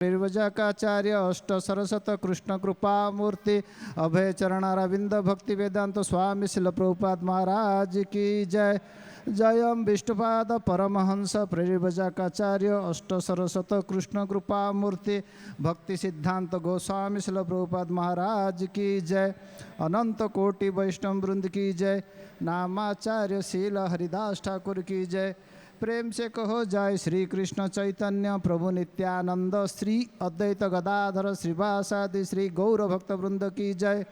निर्वजाकाचार्य अष्ट सरस्वत कृष्ण कृपा मूर्ति अभय चरणारविंद भक्ति वेदांत स्वामी शिल प्रभुपाद महाराज की जय। जयम विष्णुपाद परमहंस प्रेरिवजाकाचार्य अष्ट सरस्वत कृष्ण कृपा मूर्ति भक्ति सिद्धांत गोस्वामी शिल प्रभुपाद महाराज की जय। अनंत कोटि वैष्णव वृंद की जय। नामाचार्य शील हरिदास ठाकुर की जय। प्रेम से कहो जय श्री कृष्ण चैतन्य प्रभु नित्यानंद श्री अद्वैत गदाधर श्रीवासादि श्री गौर भक्त वृंद की जय।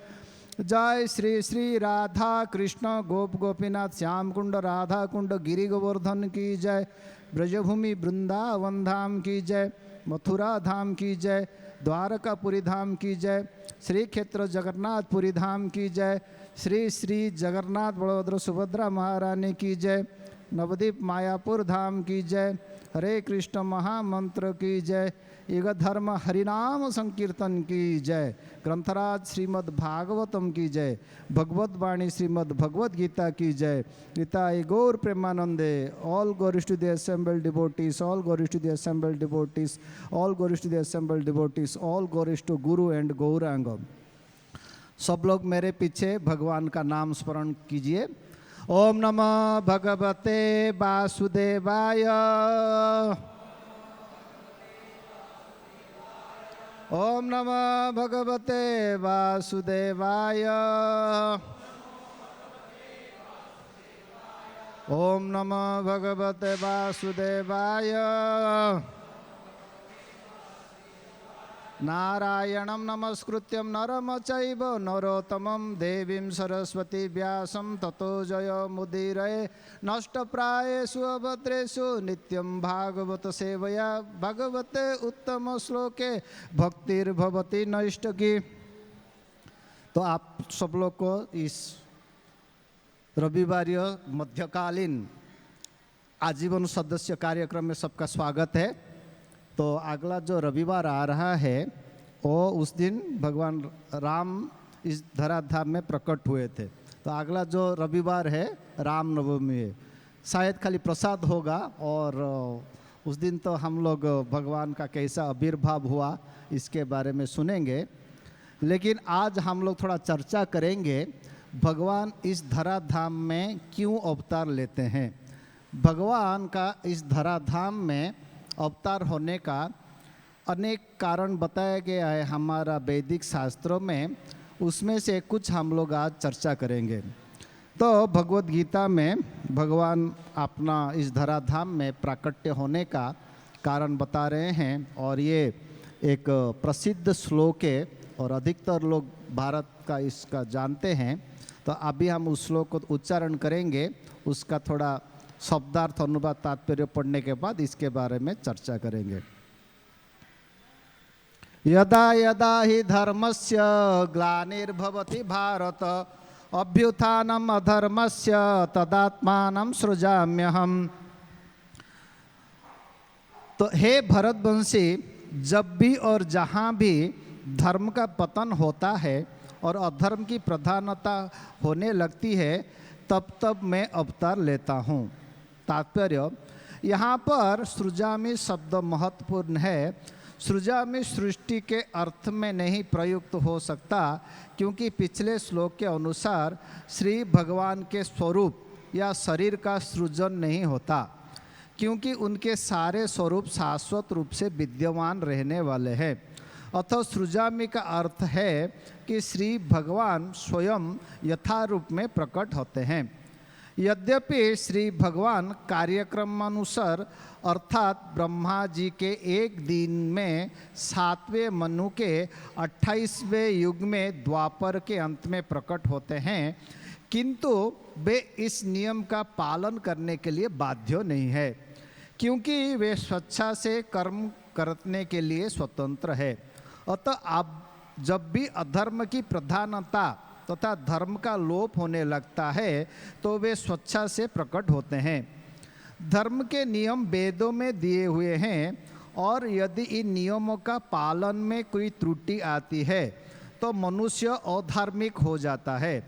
जय श्री श्री राधा कृष्ण गोप गोपीनाथ श्याम कुंड राधा कुंड गिरि गोवर्धन की जय। ब्रजभूमि वृंदावन धाम की जय। मथुरा धाम की जय। द्वारकापुरी धाम की जय। श्री क्षेत्र जगन्नाथपुरी धाम की जय। श्री श्री जगन्नाथ बलभद्र सुभद्रा महारानी की जय। नवदीप मायापुर धाम की जय। हरे कृष्ण महामंत्र की जय। युग धर्म हरिनाम संकीर्तन की जय। ग्रंथराज श्रीमद् भागवतम की जय। भगवत वाणी श्रीमद् भगवत गीता की जय। गीता गौर प्रेमानंदे। All glories to the assembled devotees, all glories to the assembled devotees, all glories to the assembled devotees, all glories to Guru and Gauranga। सब लोग मेरे पीछे भगवान का नाम स्मरण कीजिए। ओम नमः भगवते वासुदेवाय। ओम नमः भगवते वासुदेवाय। ओम नमः भगवते वासुदेवाय। नारायणं नमस्कृत्यं नरं चैव नरोत्तमं देवीं सरस्वती व्यासं ततो जयमुदीरये। नष्टप्रायेषु अभद्रेषु नित्यं भागवत सेवया भगवते उत्तम श्लोके भक्तिर्भवति नैष्ठिकी। तो आप सब लोग को इस रविवारीय मध्यकालीन आजीवन सदस्य कार्यक्रम में सबका स्वागत है। तो अगला जो रविवार आ रहा है वो उस दिन भगवान राम इस धराधाम में प्रकट हुए थे। तो अगला जो रविवार है रामनवमी है। शायद खाली प्रसाद होगा और उस दिन तो हम लोग भगवान का कैसा आविर्भाव हुआ इसके बारे में सुनेंगे। लेकिन आज हम लोग थोड़ा चर्चा करेंगे भगवान इस धराधाम में क्यों अवतार लेते हैं। भगवान का इस धराधाम में अवतार होने का अनेक कारण बताया गया है हमारा वैदिक शास्त्रों में। उसमें से कुछ हम लोग आज चर्चा करेंगे। तो भगवत गीता में भगवान अपना इस धराधाम में प्राकट्य होने का कारण बता रहे हैं और ये एक प्रसिद्ध श्लोक है और अधिकतर लोग भारत का इसका जानते हैं। तो अभी हम उस श्लोक को उच्चारण करेंगे। उसका थोड़ा शब्दार्थ अनुवाद तात्पर्य पढ़ने के बाद इसके बारे में चर्चा करेंगे। यदा यदा हि धर्मस्य ग्लानिर्भवति भारत अभ्युत्थानम् अधर्मस्य तदात्मानं सृजाम्यहम्। तो हे भरतवंशी, जब भी और जहाँ भी धर्म का पतन होता है और अधर्म की प्रधानता होने लगती है तब तब मैं अवतार लेता हूँ। तात्पर्य, यहाँ पर सृजामि शब्द महत्वपूर्ण है। सृजामि सृष्टि के अर्थ में नहीं प्रयुक्त हो सकता क्योंकि पिछले श्लोक के अनुसार श्री भगवान के स्वरूप या शरीर का सृजन नहीं होता क्योंकि उनके सारे स्वरूप शाश्वत रूप से विद्यमान रहने वाले हैं। अतः सृजामि का अर्थ है कि श्री भगवान स्वयं यथारूप में प्रकट होते हैं। यद्यपि श्री भगवान कार्यक्रमानुसार अर्थात ब्रह्मा जी के एक दिन में 7वें मनु के 28वें युग में द्वापर के अंत में प्रकट होते हैं, किंतु वे इस नियम का पालन करने के लिए बाध्य नहीं है क्योंकि वे स्वेच्छा से कर्म करने के लिए स्वतंत्र है। अतः आप जब भी अधर्म की प्रधानता तथा धर्म का लोप होने लगता है तो वे स्वेच्छा से प्रकट होते हैं। धर्म के नियम वेदों में दिए हुए हैं और यदि इन नियमों का पालन में कोई त्रुटि आती है तो मनुष्य अधार्मिक हो जाता है।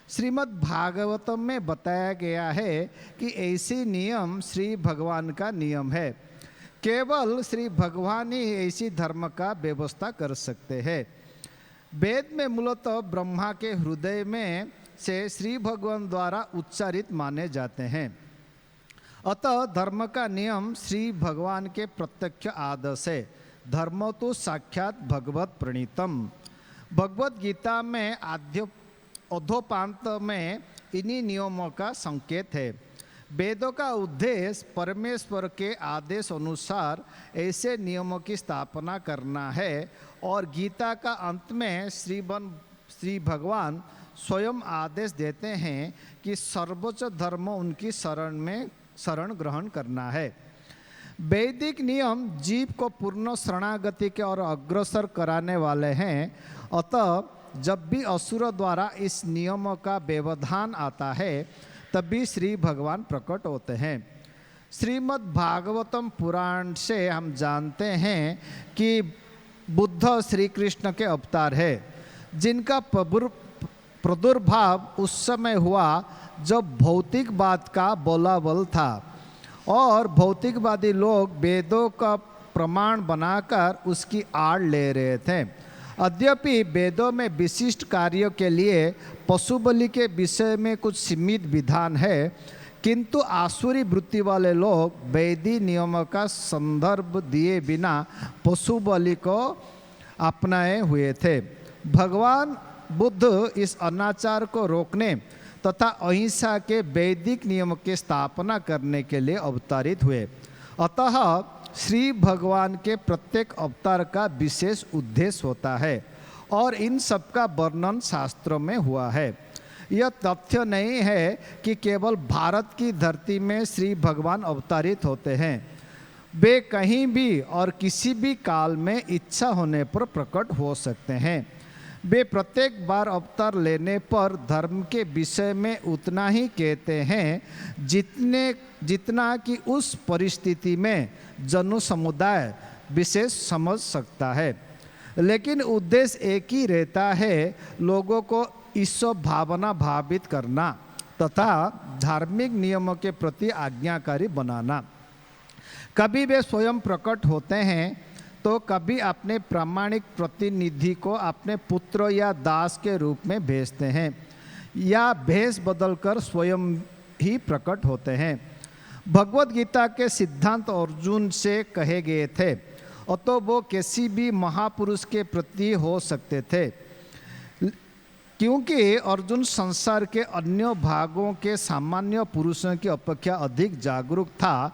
श्रीमद् भागवतम में बताया गया है कि ऐसे नियम श्री भगवान का नियम है। केवल श्री भगवान ही ऐसी धर्म का व्यवस्था कर सकते हैं। वेद में मूलतः ब्रह्मा के हृदय में से श्री भगवान द्वारा उच्चारित माने जाते हैं। अतः धर्म का नियम श्री भगवान के प्रत्यक्ष आदेश है। धर्म तो साक्षात भगवत प्रणीतम। भगवत गीता में अधोपांत में इन्हीं नियमों का संकेत है। वेदों का उद्देश्य परमेश्वर के आदेश अनुसार ऐसे नियमों की स्थापना करना है और गीता का अंत में श्री भगवान स्वयं आदेश देते हैं कि सर्वोच्च धर्म उनकी शरण ग्रहण करना है। वैदिक नियम जीव को पूर्ण शरणागति के और अग्रसर कराने वाले हैं। अतः जब भी असुर द्वारा इस नियमों का व्यवधान आता है तभी श्री भगवान प्रकट होते हैं। श्रीमद् भागवतम पुराण से हम जानते हैं कि बुद्ध श्री कृष्ण के अवतार है, जिनका प्रादुर्भाव उस समय हुआ जब भौतिकवाद का बोलाबल था और भौतिकवादी लोग वेदों का प्रमाण बनाकर उसकी आड़ ले रहे थे। यद्यपि वेदों में विशिष्ट कार्यों के लिए पशु बलि के विषय में कुछ सीमित विधान है, किंतु आसुरी वृत्ति वाले लोग वैदिक नियमों का संदर्भ दिए बिना पशु बलि को अपनाए हुए थे। भगवान बुद्ध इस अनाचार को रोकने तथा अहिंसा के वैदिक नियम की स्थापना करने के लिए अवतरित हुए। अतः श्री भगवान के प्रत्येक अवतार का विशेष उद्देश्य होता है और इन सब का वर्णन शास्त्रों में हुआ है। यह तथ्य नहीं है कि केवल भारत की धरती में श्री भगवान अवतरित होते हैं। वे कहीं भी और किसी भी काल में इच्छा होने पर प्रकट हो सकते हैं। वे प्रत्येक बार अवतार लेने पर धर्म के विषय में उतना ही कहते हैं जितना कि उस परिस्थिति में जन समुदाय विशेष समझ सकता है। लेकिन उद्देश्य एक ही रहता है, लोगों को ईश्वर भावना भावित करना तथा धार्मिक नियमों के प्रति आज्ञाकारी बनाना। कभी वे स्वयं प्रकट होते हैं तो कभी अपने प्रामाणिक प्रतिनिधि को अपने पुत्र या दास के रूप में भेजते हैं या भेष बदलकर स्वयं ही प्रकट होते हैं। भगवत गीता के सिद्धांत अर्जुन से कहे गए थे, अतो वो किसी भी महापुरुष के प्रति हो सकते थे, क्योंकि अर्जुन संसार के अन्य भागों के सामान्य पुरुषों की अपेक्षा अधिक जागरूक था।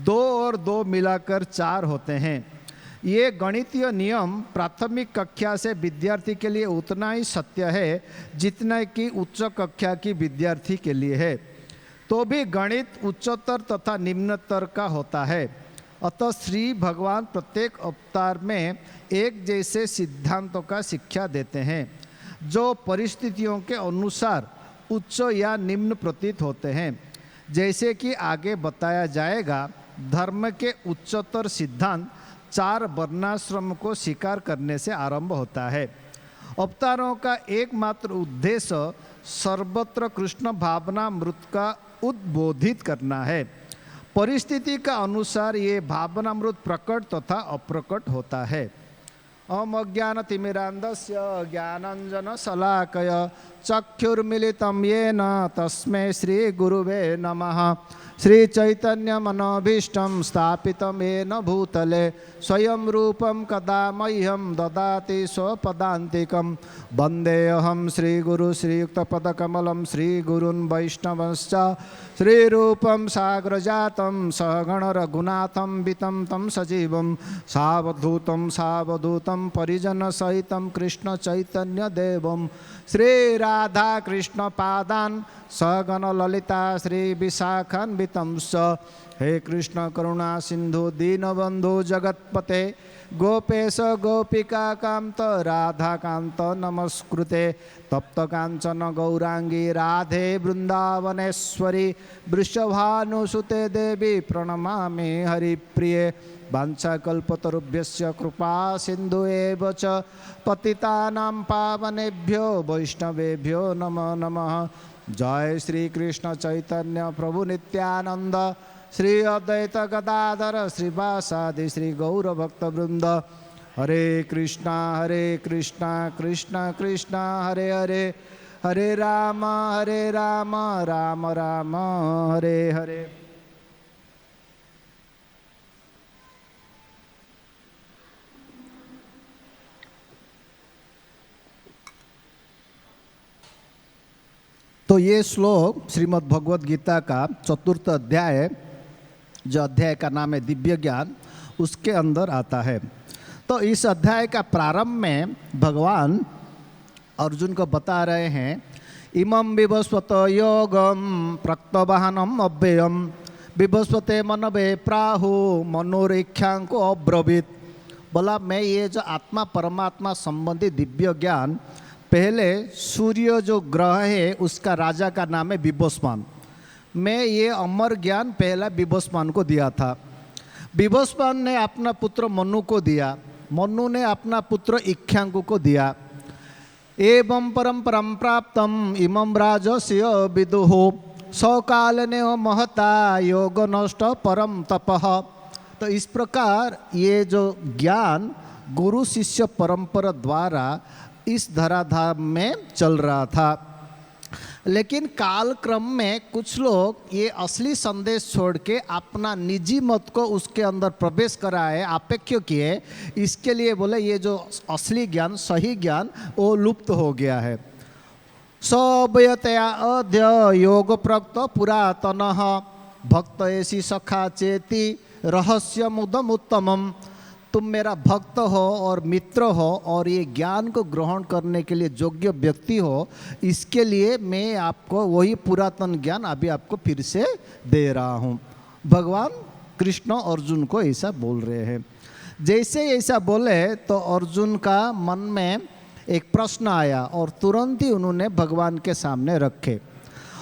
2 और 2 मिलाकर 4 होते हैं। ये गणितीय नियम प्राथमिक कक्षा से विद्यार्थी के लिए उतना ही सत्य है जितना कि उच्च कक्षा की विद्यार्थी के लिए है। तो भी गणित उच्चतर तथा निम्नतर का होता है। अतः श्री भगवान प्रत्येक अवतार में एक जैसे सिद्धांतों का शिक्षा देते हैं जो परिस्थितियों के अनुसार उच्च या निम्न प्रतीत होते हैं। जैसे कि आगे बताया जाएगा, धर्म के उच्चतर सिद्धांत 4 वर्णाश्रम को स्वीकार करने से आरंभ होता है। अवतारों का एकमात्र उद्देश्य सर्वत्र कृष्ण भावना मृत का उद्बोधित करना है। परिस्थिति का अनुसार ये भावनामृत प्रकट तथा अप्रकट होता है। ओम अज्ञानतिमिरान्धस्य ज्ञानाञ्जनशलाकय चक्षुर्मिलितं येन तस्मै श्रीगुरुवे नमः। श्रीचैतन्यमनोभीष्टं स्थापितं येन भूतले स्वयं रूपं कदा मह्यं ददाति स्वपदान्तिकं। वन्देऽहं श्रीगुरु श्रीयुक्तपदकमलं श्रीगुरुन् वैष्णवंश्च श्रीरूपं साग्रजातं सहगण रघुनाथं वितं तं सजीवं सावधूतं सावधूतं परिजनसहितं कृष्ण चैतन्यदेवं श्री राधा कृष्ण पादान् सगण ललिता श्री विशाखान्वितं स। हे कृष्ण करुणा सिंधु दीनबंधु जगत्पते गोपेश गोपिका कांत राधा कांत नमस्कृते। तप्त कांचन गौरांगी राधे वृंदावनेश्वरी वृषभानुसुते देवी प्रणमामि हरिप्रिये। वाञ्छाकल्पतरुभ्यश्च कृपा सिन्धु एव च पतितानां पावनेभ्यो वैष्णवेभ्यो नमो नमः। जय श्री कृष्ण चैतन्य प्रभु नित्यानंद श्री अद्वैत गदाधर श्रीवासादि श्री गौर भक्त वृंद। हरे कृष्णा कृष्णा कृष्णा हरे हरे, हरे राम राम राम हरे हरे। तो ये श्लोक श्रीमद् भगवद गीता का चतुर्थ अध्याय, जो अध्याय का नाम है दिव्य ज्ञान, उसके अंदर आता है। तो इस अध्याय का प्रारंभ में भगवान अर्जुन को बता रहे हैं, इमं विवस्वत योगम प्रक्तवाहनम अव्ययम विवस्वते मनवे प्राहु मनोरेख्यांको अब्रवीत। बोला मैं ये जो आत्मा परमात्मा संबंधी दिव्य ज्ञान, पहले सूर्य जो ग्रह है उसका राजा का नाम है विवस्वान, मैं ये अमर ज्ञान पहला विवस्वान को दिया था। विवस्वान ने अपना पुत्र मनु को दिया, मनु ने अपना पुत्र इक्ष्वाकु को दिया। एवं परम प्राप्तम इमं राजस्य विदुः सकालने महता योग नष्ट परम तपः। तो इस प्रकार ये जो ज्ञान गुरु शिष्य परंपरा द्वारा इस धराधाम में चल रहा था। लेकिन काल क्रम में कुछ लोग ये असली संदेश छोड़ के अपना निजी मत को उसके अंदर प्रवेश कराए, आपेक्ष किए। इसके लिए बोले ये जो असली ज्ञान, सही ज्ञान, वो लुप्त हो गया है। सवयतया अद्य योग प्रक्त पुरातन भक्त ऐसी सखा चेती रहस्य मुदम उत्तमम। तुम मेरा भक्त हो और मित्र हो और ये ज्ञान को ग्रहण करने के लिए योग्य व्यक्ति हो, इसके लिए मैं आपको वही पुरातन ज्ञान अभी आपको फिर से दे रहा हूँ। भगवान कृष्ण अर्जुन को ऐसा बोल रहे हैं। जैसे ऐसा बोले तो अर्जुन का मन में एक प्रश्न आया और तुरंत ही उन्होंने भगवान के सामने रखे।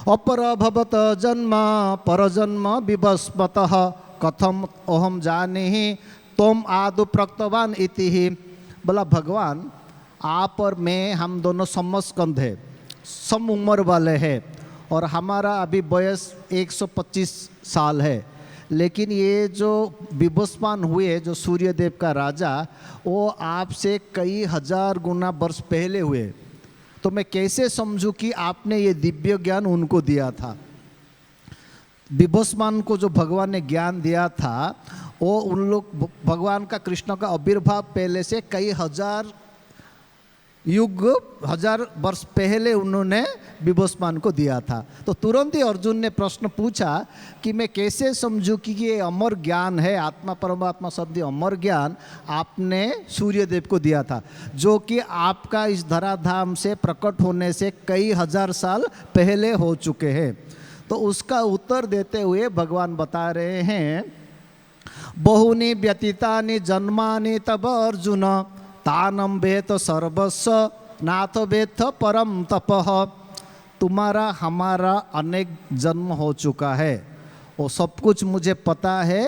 अपरभवत जन्म परजन्म विवस्वतः कथम अहम जाने तुम आदु प्रक्तवान इति ही। बोला भगवान आप और मैं, हम दोनों समस्कंध है, सम उम्र वाले हैं और हमारा अभी वयस 125 साल है। लेकिन ये जो विवस्वान हुए, जो सूर्यदेव का राजा, वो आपसे कई हजार गुना वर्ष पहले हुए। तो मैं कैसे समझूं कि आपने ये दिव्य ज्ञान उनको दिया था। विवस्वान को जो भगवान ने ज्ञान दिया था वो उन लोग, भगवान का कृष्ण का आविर्भाव पहले से कई हजार युग, हजार वर्ष पहले उन्होंने विवस्वान को दिया था। तो तुरंत ही अर्जुन ने प्रश्न पूछा कि मैं कैसे समझूं कि ये अमर ज्ञान है, आत्मा परमात्मा शब्द अमर ज्ञान आपने सूर्यदेव को दिया था, जो कि आपका इस धराधाम से प्रकट होने से कई हजार साल पहले हो चुके हैं। तो उसका उत्तर देते हुए भगवान बता रहे हैं, बहुनी व्यतीतानि जन्मानि तब अर्जुन तानम वेद सर्वस्व नाथ वेद परम तपः। तुम्हारा हमारा अनेक जन्म हो चुका है, वो सब कुछ मुझे पता है,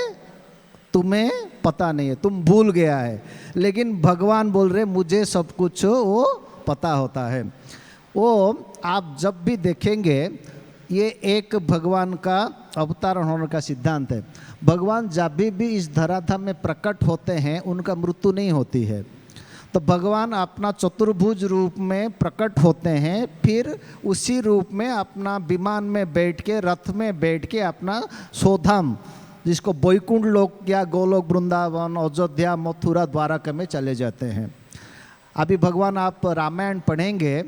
तुम्हें पता नहीं है, तुम भूल गया है। लेकिन भगवान बोल रहे मुझे सब कुछ वो पता होता है। वो आप जब भी देखेंगे ये एक भगवान का अवतारण होने का सिद्धांत है। भगवान जब भी इस धराधाम में प्रकट होते हैं उनका मृत्यु नहीं होती है। तो भगवान अपना चतुर्भुज रूप में प्रकट होते हैं, फिर उसी रूप में अपना विमान में बैठ के, रथ में बैठ के अपना स्वधाम, जिसको वैकुंठ लोक या गोलोक, वृंदावन, अयोध्या, मथुरा, द्वारका में चले जाते हैं। अभी भगवान आप रामायण पढ़ेंगे,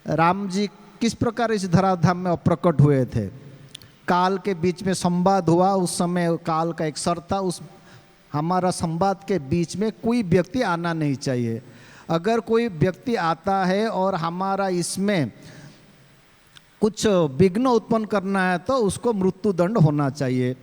राम जी किस प्रकार इस धराधाम में प्रकट हुए थे। काल के बीच में संवाद हुआ, उस समय काल का एक शर्त था, उस हमारा संवाद के बीच में कोई व्यक्ति आना नहीं चाहिए। अगर कोई व्यक्ति आता है और हमारा इसमें कुछ विघ्न उत्पन्न करना है तो उसको मृत्युदंड होना चाहिए।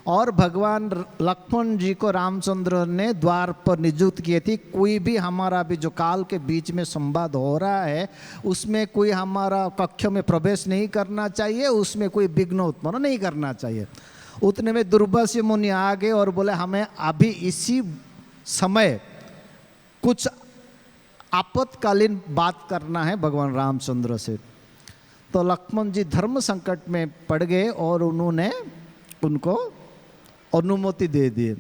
और भगवान लक्ष्मण जी को रामचंद्र ने द्वार पर नियुक्त किए थी, कोई भी हमारा भी जो काल के बीच में संवाद हो रहा है उसमें कोई हमारा कक्ष में प्रवेश नहीं करना चाहिए, उसमें कोई विघ्न उत्पन्न नहीं करना चाहिए। उतने में दुर्वासा मुनि आ गए और बोले हमें अभी इसी समय कुछ आपातकालीन बात करना है भगवान रामचंद्र से। तो लक्ष्मण जी धर्म संकट में पड़ गए और उन्होंने उनको अनुमति दे दिए।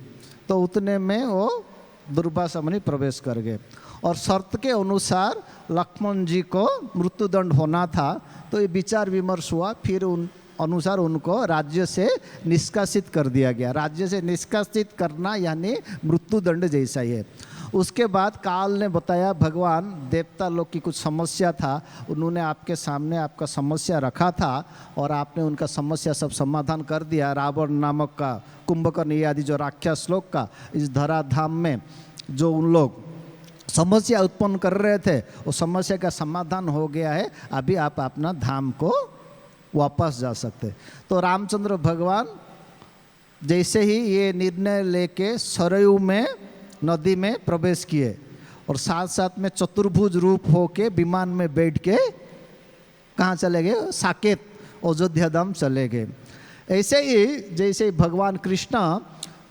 तो उतने में वो दुर्वासा मुनि प्रवेश कर गए और शर्त के अनुसार लक्ष्मण जी को मृत्युदंड होना था। तो ये विचार विमर्श हुआ, फिर उन अनुसार उनको राज्य से निष्कासित कर दिया गया। राज्य से निष्कासित करना यानी मृत्युदंड जैसा ही है। उसके बाद काल ने बताया भगवान देवता लोग की कुछ समस्या था, उन्होंने आपके सामने आपका समस्या रखा था और आपने उनका समस्या सब समाधान कर दिया। रावण नामक का, कुंभकर्ण आदि जो राक्षस लोग का इस धराधाम में जो उन लोग समस्या उत्पन्न कर रहे थे, वो समस्या का समाधान हो गया है। अभी आप अपना धाम को वापस जा सकते। तो रामचंद्र भगवान जैसे ही ये निर्णय लेके सरयू में नदी में प्रवेश किए और साथ साथ में चतुर्भुज रूप होके विमान में बैठ के कहाँ चले गए? साकेत अयोध्या धाम चले गए। ऐसे ही जैसे भगवान कृष्ण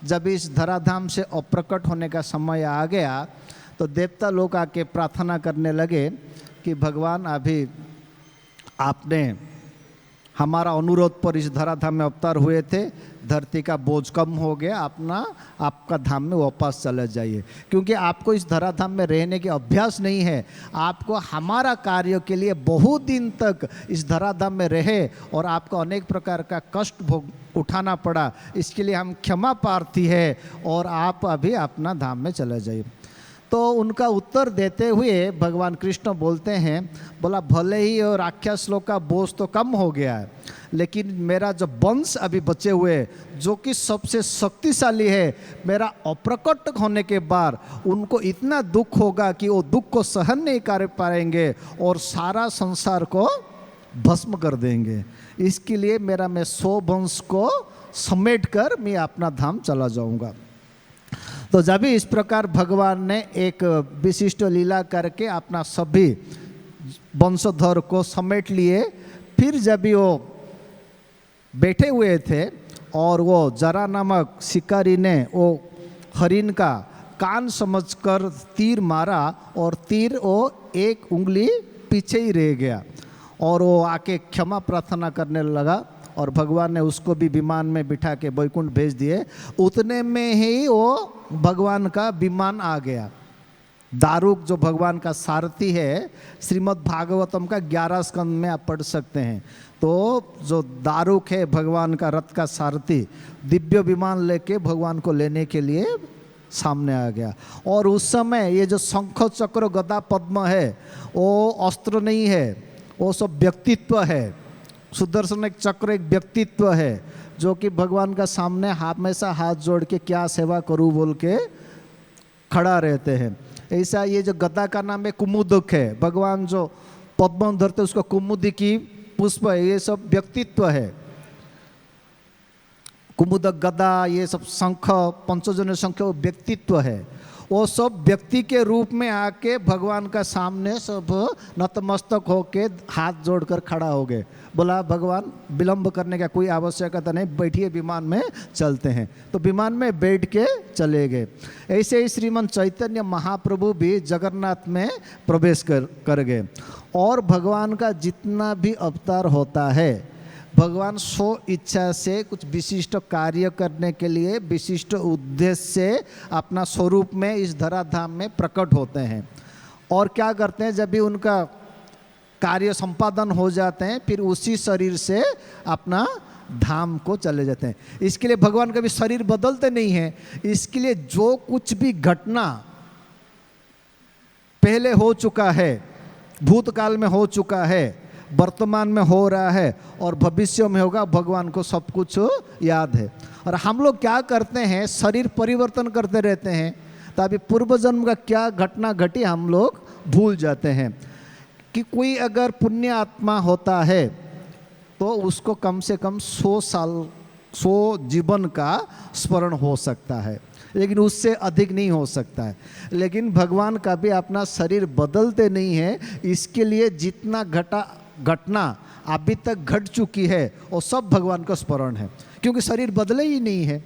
जब इस धराधाम से अप्रकट होने का समय आ गया तो देवता लोग आके प्रार्थना करने लगे कि भगवान अभी आपने हमारा अनुरोध पर इस धराधाम में अवतार हुए थे, धरती का बोझ कम हो गया, आपका धाम में वापस चले जाइए, क्योंकि आपको इस धराधाम में रहने की अभ्यास नहीं है। आपको हमारा कार्य के लिए बहुत दिन तक इस धराधाम में रहे और आपको अनेक प्रकार का कष्ट भोग उठाना पड़ा, इसके लिए हम क्षमा प्रार्थी है और आप अभी अपना धाम में चले जाइए। तो उनका उत्तर देते हुए भगवान कृष्ण बोलते हैं, बोला भले ही और राक्षस लोग का बोझ तो कम हो गया है, लेकिन मेरा जो वंश अभी बचे हुए जो कि सबसे शक्तिशाली है, मेरा अप्रकट होने के बाद उनको इतना दुख होगा कि वो दुख को सहन नहीं कर पाएंगे और सारा संसार को भस्म कर देंगे। इसके लिए मैं 100 वंश को समेट कर मैं अपना धाम चला जाऊंगा। तो जब भी इस प्रकार भगवान ने एक विशिष्ट लीला करके अपना सभी वंशधर को समेट लिए, फिर जब भी वो बैठे हुए थे और वो जरा नामक शिकारी ने वो हरिण का कान समझकर तीर मारा और तीर वो एक उंगली पीछे ही रह गया और वो आके क्षमा प्रार्थना करने लगा और भगवान ने उसको भी विमान में बिठा के वैकुंठ भेज दिए। उतने में ही वो भगवान का विमान आ गया। दारुक जो भगवान का सारथी है, श्रीमद् भागवतम का 11 स्कंद में आप पढ़ सकते हैं। तो जो दारुक है भगवान का रथ का सारथी, दिव्य विमान लेके भगवान को लेने के लिए सामने आ गया। और उस समय ये जो शंख चक्र गदा पद्म है वो अस्त्र नहीं है, वो सब व्यक्तित्व है। सुदर्शन एक चक्र एक व्यक्तित्व है जो कि भगवान का सामने हमेशा हाथ जोड़ के क्या सेवा करूं बोल के खड़ा रहते हैं। ऐसा ये जो गदा का नाम है कुमुदक है, भगवान जो पद्म धरते उसको कुमुदी की पुष्प है, ये सब व्यक्तित्व है। कुमुदक गदा ये सब शंख पंचजन्य शंख वो व्यक्तित्व है। वो सब व्यक्ति के रूप में आके भगवान का सामने सब नतमस्तक होके हाथ जोड़कर खड़ा हो गए। बोला भगवान विलंब करने का कोई आवश्यकता नहीं, बैठिए विमान में चलते हैं। तो विमान में बैठ के चले गए। ऐसे ही श्रीमंत चैतन्य महाप्रभु भी जगन्नाथ में प्रवेश कर गए। और भगवान का जितना भी अवतार होता है, भगवान स्व इच्छा से कुछ विशिष्ट कार्य करने के लिए विशिष्ट उद्देश्य से अपना स्वरूप में इस धराधाम में प्रकट होते हैं। और क्या करते हैं, जब भी उनका कार्य संपादन हो जाते हैं फिर उसी शरीर से अपना धाम को चले जाते हैं। इसके लिए भगवान कभी शरीर बदलते नहीं हैं। इसके लिए जो कुछ भी घटना पहले हो चुका है, भूतकाल में हो चुका है, वर्तमान में हो रहा है और भविष्य में होगा, भगवान को सब कुछ याद है। और हम लोग क्या करते हैं, शरीर परिवर्तन करते रहते हैं, तो अभी पूर्व जन्म का क्या घटना घटी हम लोग भूल जाते हैं। कि कोई अगर पुण्य आत्मा होता है तो उसको कम से कम 100 साल 100 जीवन का स्मरण हो सकता है, लेकिन उससे अधिक नहीं हो सकता है। लेकिन भगवान का भी अपना शरीर बदलते नहीं है। इसके लिए जितना घटना अभी तक घट चुकी है वो सब भगवान का स्मरण है, क्योंकि शरीर बदले ही नहीं है।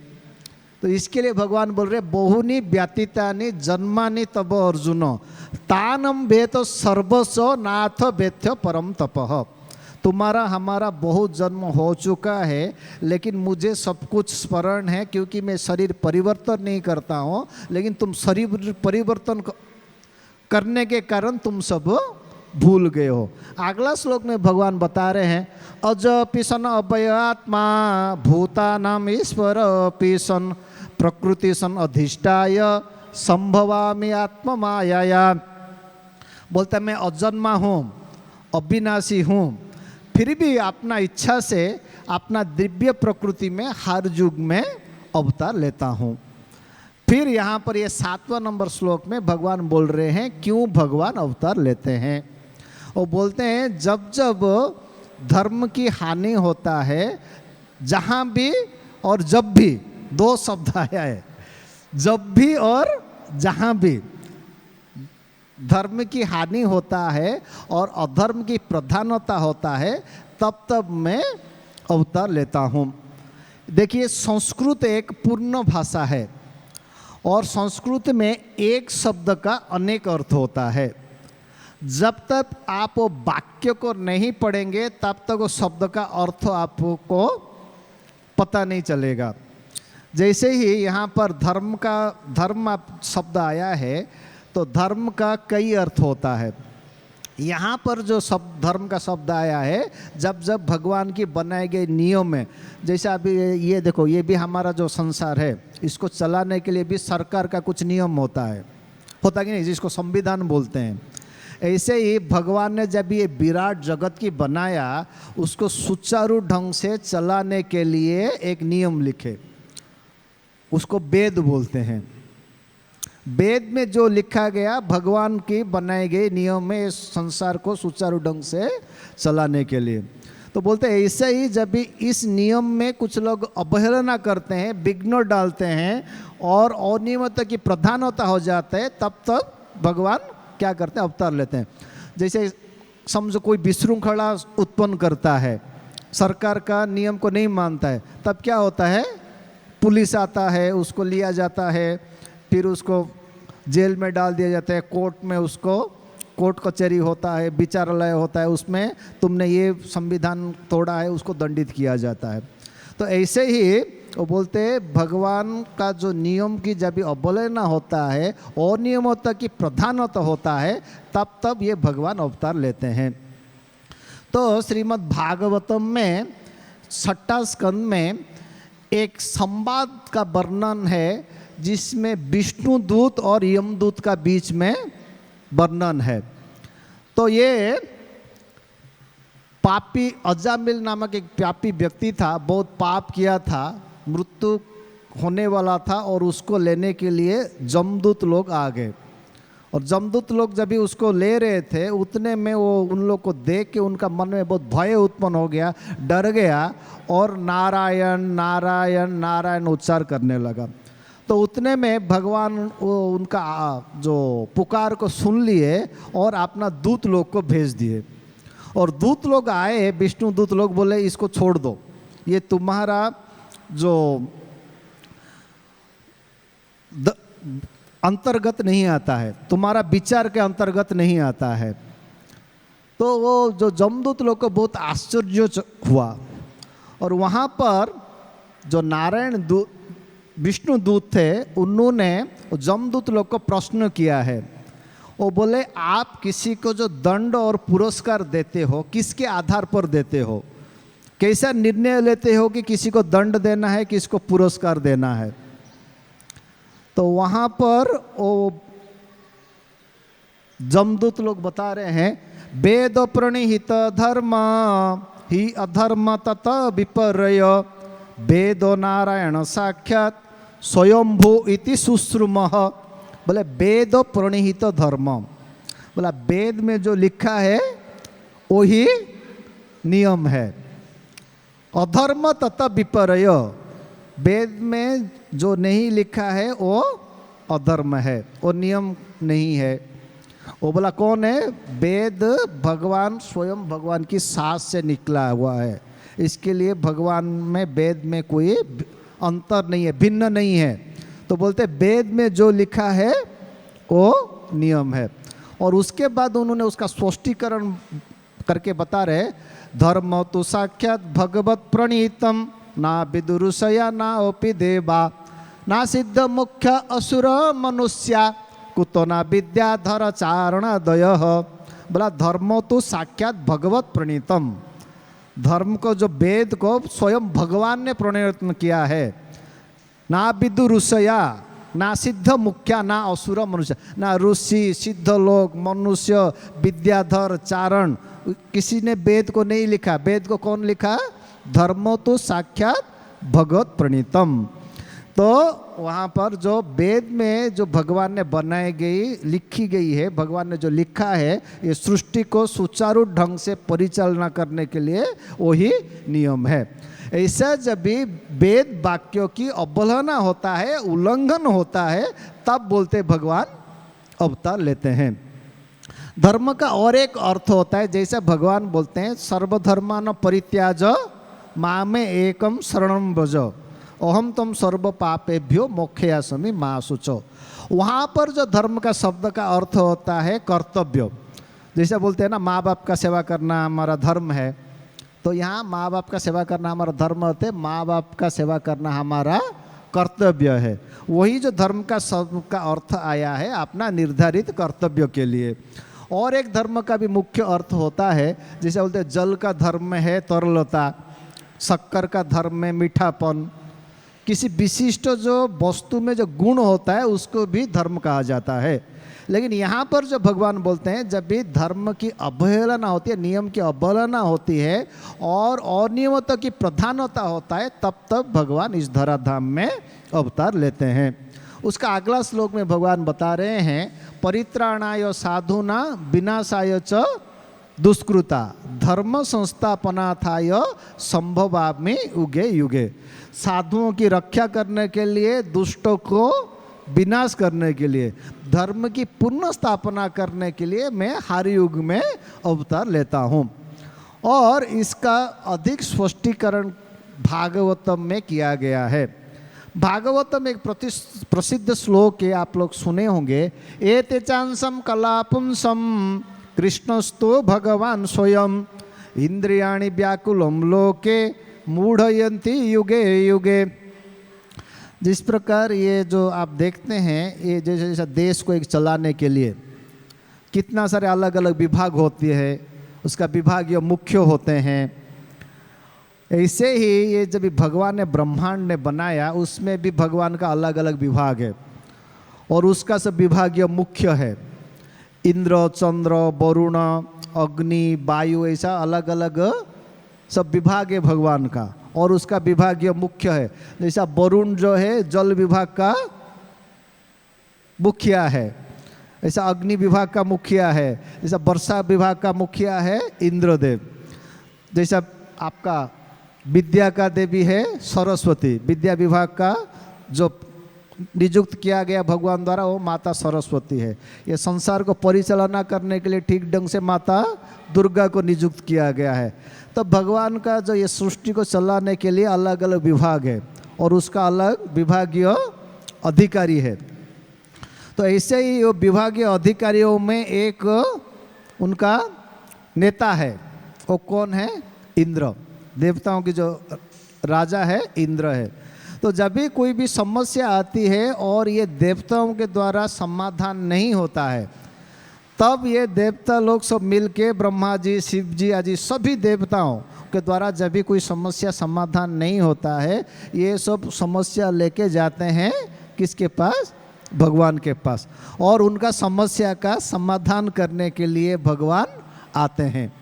तो इसके लिए भगवान बोल रहे बहुनी व्यतीतानि जन्मानि तब अर्जुन तानम वेत सर्वस्व नाथ वेत्य परम तपः। तुम्हारा हमारा बहुत जन्म हो चुका है, लेकिन मुझे सब कुछ स्मरण है, क्योंकि मैं शरीर परिवर्तन नहीं करता हूँ, लेकिन तुम शरीर परिवर्तन करने के कारण तुम सब भूल गए हो। अगला श्लोक में भगवान बता रहे हैं, अजपि सन अभयात्मा भूतानाम ईश्वर अपि सन प्रकृति सन अधिष्ठाय संभवामि आत्म माया। बोलता मैं अजन्मा हूँ, अविनाशी हूँ, फिर भी अपना इच्छा से अपना दिव्य प्रकृति में हर युग में अवतार लेता हूँ। फिर यहाँ पर ये 7वां नंबर श्लोक में भगवान बोल रहे हैं क्यों भगवान अवतार लेते हैं। वो बोलते हैं जब जब धर्म की हानि होता है, जहाँ भी और जब भी, दो शब्द आया है, जब भी और जहाँ भी धर्म की हानि होता है और अधर्म की प्रधानता होता है, तब तब मैं अवतार लेता हूँ। देखिए संस्कृत एक पूर्ण भाषा है और संस्कृत में एक शब्द का अनेक अर्थ होता है। जब तक आप वो वाक्य को नहीं पढ़ेंगे तब तक वो शब्द का अर्थ आपको पता नहीं चलेगा। जैसे ही यहाँ पर धर्म शब्द आया है तो धर्म का कई अर्थ होता है। यहाँ पर जो शब्द धर्म का शब्द आया है, जब जब भगवान की बनाए गए नियम है, जैसे अभी ये देखो, ये भी हमारा जो संसार है इसको चलाने के लिए भी सरकार का कुछ नियम होता कि नहीं, जिसको संविधान बोलते हैं। ऐसे ही भगवान ने जब ये विराट जगत की बनाया, उसको सुचारू ढंग से चलाने के लिए एक नियम लिखे, उसको वेद बोलते हैं। वेद में जो लिखा गया भगवान की बनाए गए नियम में इस संसार को सुचारू ढंग से चलाने के लिए। तो बोलते हैं ऐसे ही जब भी इस नियम में कुछ लोग अवहेलना करते हैं, विघ्न डालते हैं और अनियमितता की प्रधानता हो जाता है, तब तक भगवान क्या करते हैं, अवतार लेते हैं। जैसे समझो कोई विशृंखला उत्पन्न करता है, सरकार का नियम को नहीं मानता है, तब क्या होता है, पुलिस आता है, उसको लिया जाता है, फिर उसको जेल में डाल दिया जाता है, कोर्ट में उसको कोर्ट कचहरी होता है, विचारालय होता है, उसमें तुमने ये संविधान तोड़ा है उसको दंडित किया जाता है। तो ऐसे ही वो बोलते हैं भगवान का जो नियम की जब भी अवहेलना होता है, अनियमितता की प्रधानता होता है, तब तब ये भगवान अवतार लेते हैं। तो श्रीमद् भागवतम में 6वां स्कंद में एक संवाद का वर्णन है, जिसमें विष्णु दूत और यमदूत का बीच में वर्णन है। तो ये पापी अजामिल नामक एक पापी व्यक्ति था, बहुत पाप किया था, मृत्यु होने वाला था, और उसको लेने के लिए जमदूत लोग आ गए। और जमदूत लोग जब भी उसको ले रहे थे, उतने में वो उन लोग को देख के उनका मन में बहुत भय उत्पन्न हो गया, डर गया और नारायण नारायण नारायण उच्चार करने लगा। तो उतने में भगवान उनका जो पुकार को सुन लिए और अपना दूत लोग को भेज दिए। और दूत लोग आए, विष्णु दूत लोग बोले इसको छोड़ दो, ये तुम्हारा जो अंतर्गत नहीं आता है, तुम्हारा विचार के अंतर्गत नहीं आता है। तो वो जो जमदूत लोग को बहुत आश्चर्य हुआ, और वहाँ पर जो नारायण विष्णु दूत थे, उन्होंने जमदूत लोग को प्रश्न किया है। वो बोले आप किसी को जो दंड और पुरस्कार देते हो, किसके आधार पर देते हो, कैसा निर्णय लेते हो कि किसी को दंड देना है, किसको पुरस्कार देना है। तो वहाँ पर वो जमदूत लोग बता रहे हैं, वेद प्रणिहित धर्म ही अधर्म तत विपर्य, वेदो नारायण साक्षात स्वयंभू इति सुश्रुमः। बोले वेद प्रणिहित धर्म, बोला वेद में जो लिखा है वही नियम है। अधर्म तथा विपर्य, वेद में जो नहीं लिखा है वो अधर्म है, वो नियम नहीं है। वो बोला कौन है, वेद भगवान स्वयं भगवान की सांस से निकला हुआ है, इसके लिए भगवान में वेद में कोई अंतर नहीं है, भिन्न नहीं है। तो बोलते वेद में जो लिखा है वो नियम है। और उसके बाद उन्होंने उसका स्पष्टीकरण करके बता रहे, धर्म तो साक्षात भगवत प्रणीतम ना विदुरुषया ना ओपि देवा ना सिद्ध मुख्य असुर मनुष्या कुतो ना विद्याधर चारण दय। बोला धर्म तो साक्षात भगवत प्रणीतम, धर्म को जो वेद को स्वयं भगवान ने प्रणीत किया है। ना विदुरुषया ना सिद्ध मुख्या ना असुर मनुष्य, ना ऋषि सिद्ध लोग मनुष्य विद्याधर चारण, किसी ने वेद को नहीं लिखा। वेद को कौन लिखा? धर्मो तो साक्षात भगवत प्रणीतम। तो वहाँ पर जो वेद में जो भगवान ने बनाई गई लिखी गई है, भगवान ने जो लिखा है, ये सृष्टि को सुचारू ढंग से परिचालना करने के लिए वही नियम है। ऐसा जब भी वेद वाक्यों की अवहेलना होता है, उल्लंघन होता है, तब बोलते भगवान अवतार लेते हैं। धर्म का और एक अर्थ होता है, जैसे भगवान बोलते हैं सर्वधर्मान परित्याज मामे एकम शरणं व्रज अहम तम सर्व पापेभ्यो मोक्षयास्मि मा शुचो। वहाँ पर जो धर्म का शब्द का अर्थ होता है कर्तव्य। जैसे बोलते हैं ना माँ बाप का सेवा करना हमारा धर्म है, तो यहाँ माँ बाप का सेवा करना हमारा धर्म होते, माँ बाप का सेवा करना हमारा कर्तव्य है। वही जो धर्म का शब्द का अर्थ आया है अपना निर्धारित कर्तव्य के लिए। और एक धर्म का भी मुख्य अर्थ होता है, जैसे बोलते हैं जल का धर्म है तरलता, शक्कर का धर्म है मीठापन, किसी विशिष्ट जो वस्तु में जो गुण होता है उसको भी धर्म कहा जाता है। लेकिन यहाँ पर जो भगवान बोलते हैं जब भी धर्म की अवहेलना होती है, नियम की अवहेलना होती है और अनियमता की प्रधानता होता है, तब तब भगवान इस धराधाम में अवतार लेते हैं। उसका अगला श्लोक में भगवान बता रहे हैं परित्राणाय साधुना विनाशाय च दुष्कृता धर्म संस्थापनार्थाय संभवामि युगे युगे। साधुओं की रक्षा करने के लिए, दुष्टों को विनाश करने के लिए, धर्म की पुनः स्थापना करने के लिए मैं हर युग में अवतार लेता हूँ। और इसका अधिक स्पष्टीकरण भागवतम में किया गया है। भागवतम एक प्रसिद्ध श्लोक है, आप लोग सुने होंगे। एते चांसम कलापुंसम कृष्णस्तु भगवान स्वयं इंद्रियाणि व्याकुलम लोके मूढ़यन्ति युगे युगे। जिस प्रकार ये जो आप देखते हैं, ये जैसे जैसा देश को एक चलाने के लिए कितना सारे अलग अलग विभाग होती है, उसका विभागीय मुख्य होते हैं, ऐसे ही ये जब भगवान ने ब्रह्मांड ने बनाया उसमें भी भगवान का अलग अलग विभाग है और उसका सब विभागीय मुख्य है। इंद्र, चंद्र, वरुण, अग्नि, वायु, ऐसा अलग अलग सब विभाग है भगवान का और उसका विभागीय मुख्य है। जैसा वरुण जो है जल विभाग का मुखिया है, ऐसा अग्नि विभाग का मुखिया है, जैसा वर्षा विभाग का मुखिया है इंद्रदेव, जैसा आपका विद्या का देवी है सरस्वती, विद्या विभाग का जो नियुक्त किया गया भगवान द्वारा वो माता सरस्वती है। ये संसार को परिचालना करने के लिए ठीक ढंग से माता दुर्गा को नियुक्त किया गया है। तो भगवान का जो ये सृष्टि को चलाने के लिए अलग अलग विभाग है और उसका अलग विभागीय अधिकारी है। तो ऐसे ही वो विभागीय अधिकारियों में एक उनका नेता है, वो कौन है? इंद्र, देवताओं की जो राजा है इंद्र है। तो जब भी कोई भी समस्या आती है और ये देवताओं के द्वारा समाधान नहीं होता है, तब ये देवता लोग सब मिलके ब्रह्मा जी, शिव जी आदि सभी देवताओं के द्वारा जब भी कोई समस्या समाधान नहीं होता है, ये सब समस्या लेके जाते हैं किसके पास? भगवान के पास, और उनका समस्या का समाधान करने के लिए भगवान आते हैं।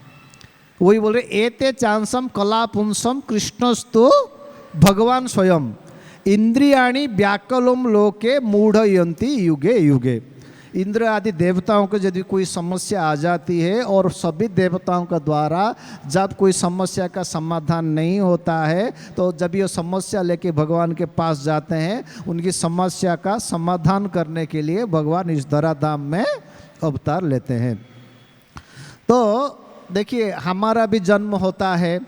वही बोल रहे एते चांसम कलापुंसम कृष्णस्तु भगवान स्वयं इंद्रियाणि व्याकुलम लोके मूढ़यन्ति युगे युगे। इंद्र आदि देवताओं को यदि कोई समस्या आ जाती है और सभी देवताओं के द्वारा जब कोई समस्या का समाधान नहीं होता है, तो जब ये समस्या लेके भगवान के पास जाते हैं, उनकी समस्या का समाधान करने के लिए भगवान इस धराधाम में अवतार लेते हैं। तो देखिए हमारा भी जन्म होता है,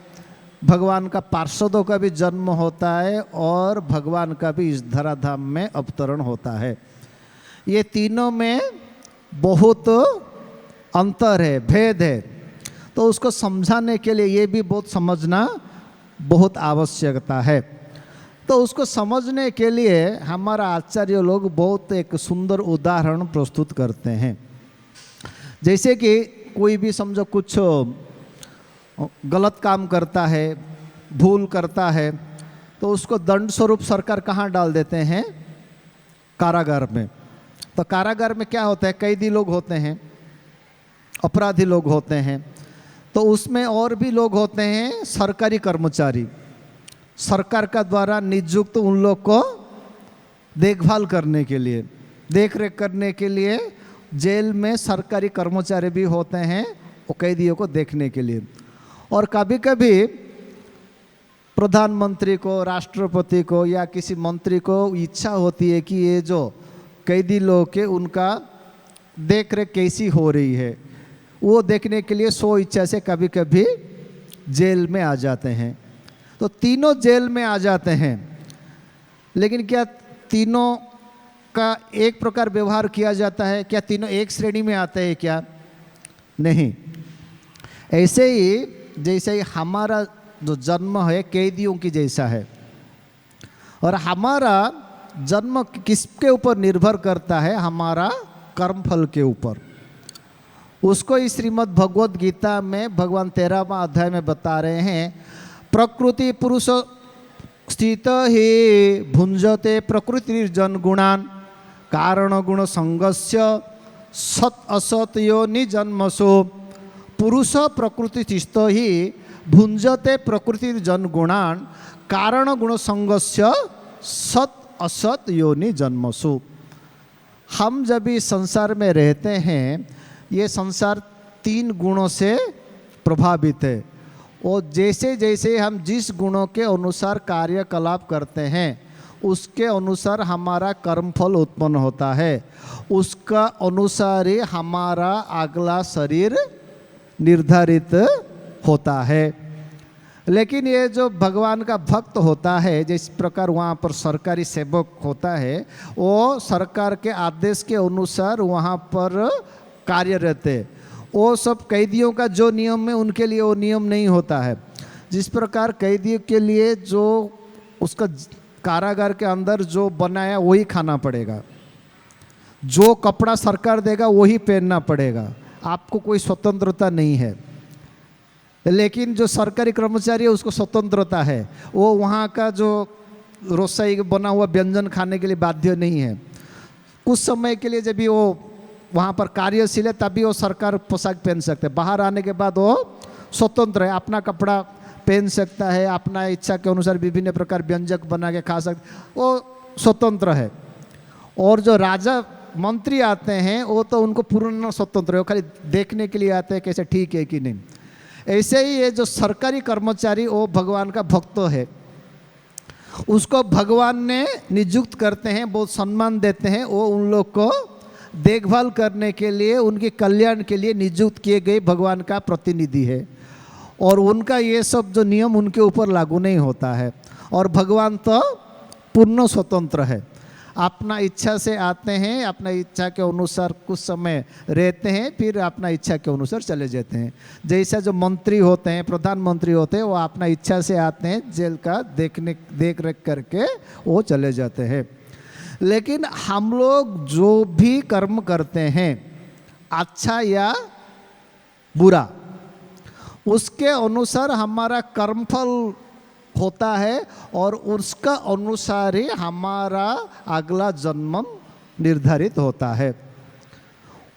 भगवान का पार्षदों का भी जन्म होता है और भगवान का भी इस धराधाम में अवतरण होता है। ये तीनों में बहुत अंतर है, भेद है। तो उसको समझाने के लिए ये भी बहुत समझना बहुत आवश्यकता है। तो उसको समझने के लिए हमारा आचार्य लोग बहुत एक सुंदर उदाहरण प्रस्तुत करते हैं। जैसे कि कोई भी समझो कुछ गलत काम करता है, भूल करता है, तो उसको दंड स्वरूप सरकार कहाँ डाल देते हैं? कारागार में। तो कारागार में क्या होता है? कैदी लोग होते हैं, अपराधी लोग होते हैं। तो उसमें और भी लोग होते हैं सरकारी कर्मचारी, सरकार का द्वारा नियुक्त उन लोग को देखभाल करने के लिए, देख रेख करने के लिए जेल में सरकारी कर्मचारी भी होते हैं वो कैदियों को देखने के लिए। और कभी कभी प्रधानमंत्री को, राष्ट्रपति को या किसी मंत्री को इच्छा होती है कि ये जो कैदी लोग के उनका देख रेख कैसी हो रही है, वो देखने के लिए सो इच्छा से कभी कभी जेल में आ जाते हैं। तो तीनों जेल में आ जाते हैं, लेकिन क्या तीनों का एक प्रकार व्यवहार किया जाता है? क्या तीनों एक श्रेणी में आते हैं क्या? नहीं। ऐसे ही जैसे ही हमारा जो जन्म है कैदियों की जैसा है, और हमारा जन्म किसके ऊपर निर्भर करता है? हमारा कर्मफल के ऊपर। उसको इस श्रीमद् भगवद गीता में भगवान 13वां अध्याय में बता रहे हैं, प्रकृति पुरुष स्थित ही भुंजते प्रकृतिर्जन गुणान कारण गुण संगस्य सत असत योनि जन्मसु। पुरुष प्रकृति स्थित ही भुंजते प्रकृतिर्जन गुणान कारण गुण संगस्य सत असत योनि जन्मसु। हम जब इस संसार में रहते हैं, ये संसार 3 गुणों से प्रभावित है, और जैसे जैसे हम जिस गुणों के अनुसार कार्यकलाप करते हैं उसके अनुसार हमारा कर्मफल उत्पन्न होता है, उसका अनुसार ही हमारा अगला शरीर निर्धारित होता है। लेकिन ये जो भगवान का भक्त होता है, जिस प्रकार वहाँ पर सरकारी सेवक होता है, वो सरकार के आदेश के अनुसार वहाँ पर कार्यरत है। वो सब कैदियों का जो नियम है उनके लिए वो नियम नहीं होता है। जिस प्रकार कैदियों के लिए जो उसका कारागार के अंदर जो बनाया वही खाना पड़ेगा, जो कपड़ा सरकार देगा वही पहनना पड़ेगा, आपको कोई स्वतंत्रता नहीं है। लेकिन जो सरकारी कर्मचारी है उसको स्वतंत्रता है, वो वहाँ का जो रसोई बना हुआ व्यंजन खाने के लिए बाध्य नहीं है। कुछ समय के लिए जब भी वो वहाँ पर कार्यशील है तभी वो सरकार पोशाक पहन सकते हैं, बाहर आने के बाद वो स्वतंत्र है, अपना कपड़ा पहन सकता है, अपना इच्छा के अनुसार विभिन्न प्रकार व्यंजक बना के खा सकते, वो स्वतंत्र है। और जो राजा मंत्री आते हैं वो तो उनको पूर्ण स्वतंत्र है, वो खाली देखने के लिए आते हैं कैसे ठीक है कि नहीं। ऐसे ही ये जो सरकारी कर्मचारी वो भगवान का भक्त है, उसको भगवान ने नियुक्त करते हैं, बहुत सम्मान देते हैं, वो उन लोग को देखभाल करने के लिए, उनके कल्याण के लिए नियुक्त किए गए भगवान का प्रतिनिधि है। और उनका ये सब जो नियम उनके ऊपर लागू नहीं होता है। और भगवान तो पूर्ण स्वतंत्र है, अपना इच्छा से आते हैं, अपना इच्छा के अनुसार कुछ समय रहते हैं, फिर अपना इच्छा के अनुसार चले जाते हैं। जैसा जो मंत्री होते हैं, प्रधानमंत्री होते हैं, वो अपना इच्छा से आते हैं, जेल का देख रेख करके वो चले जाते हैं। लेकिन हम लोग जो भी कर्म करते हैं, अच्छा या बुरा, उसके अनुसार हमारा कर्मफल होता है, और उसका अनुसार ही हमारा अगला जन्म निर्धारित होता है।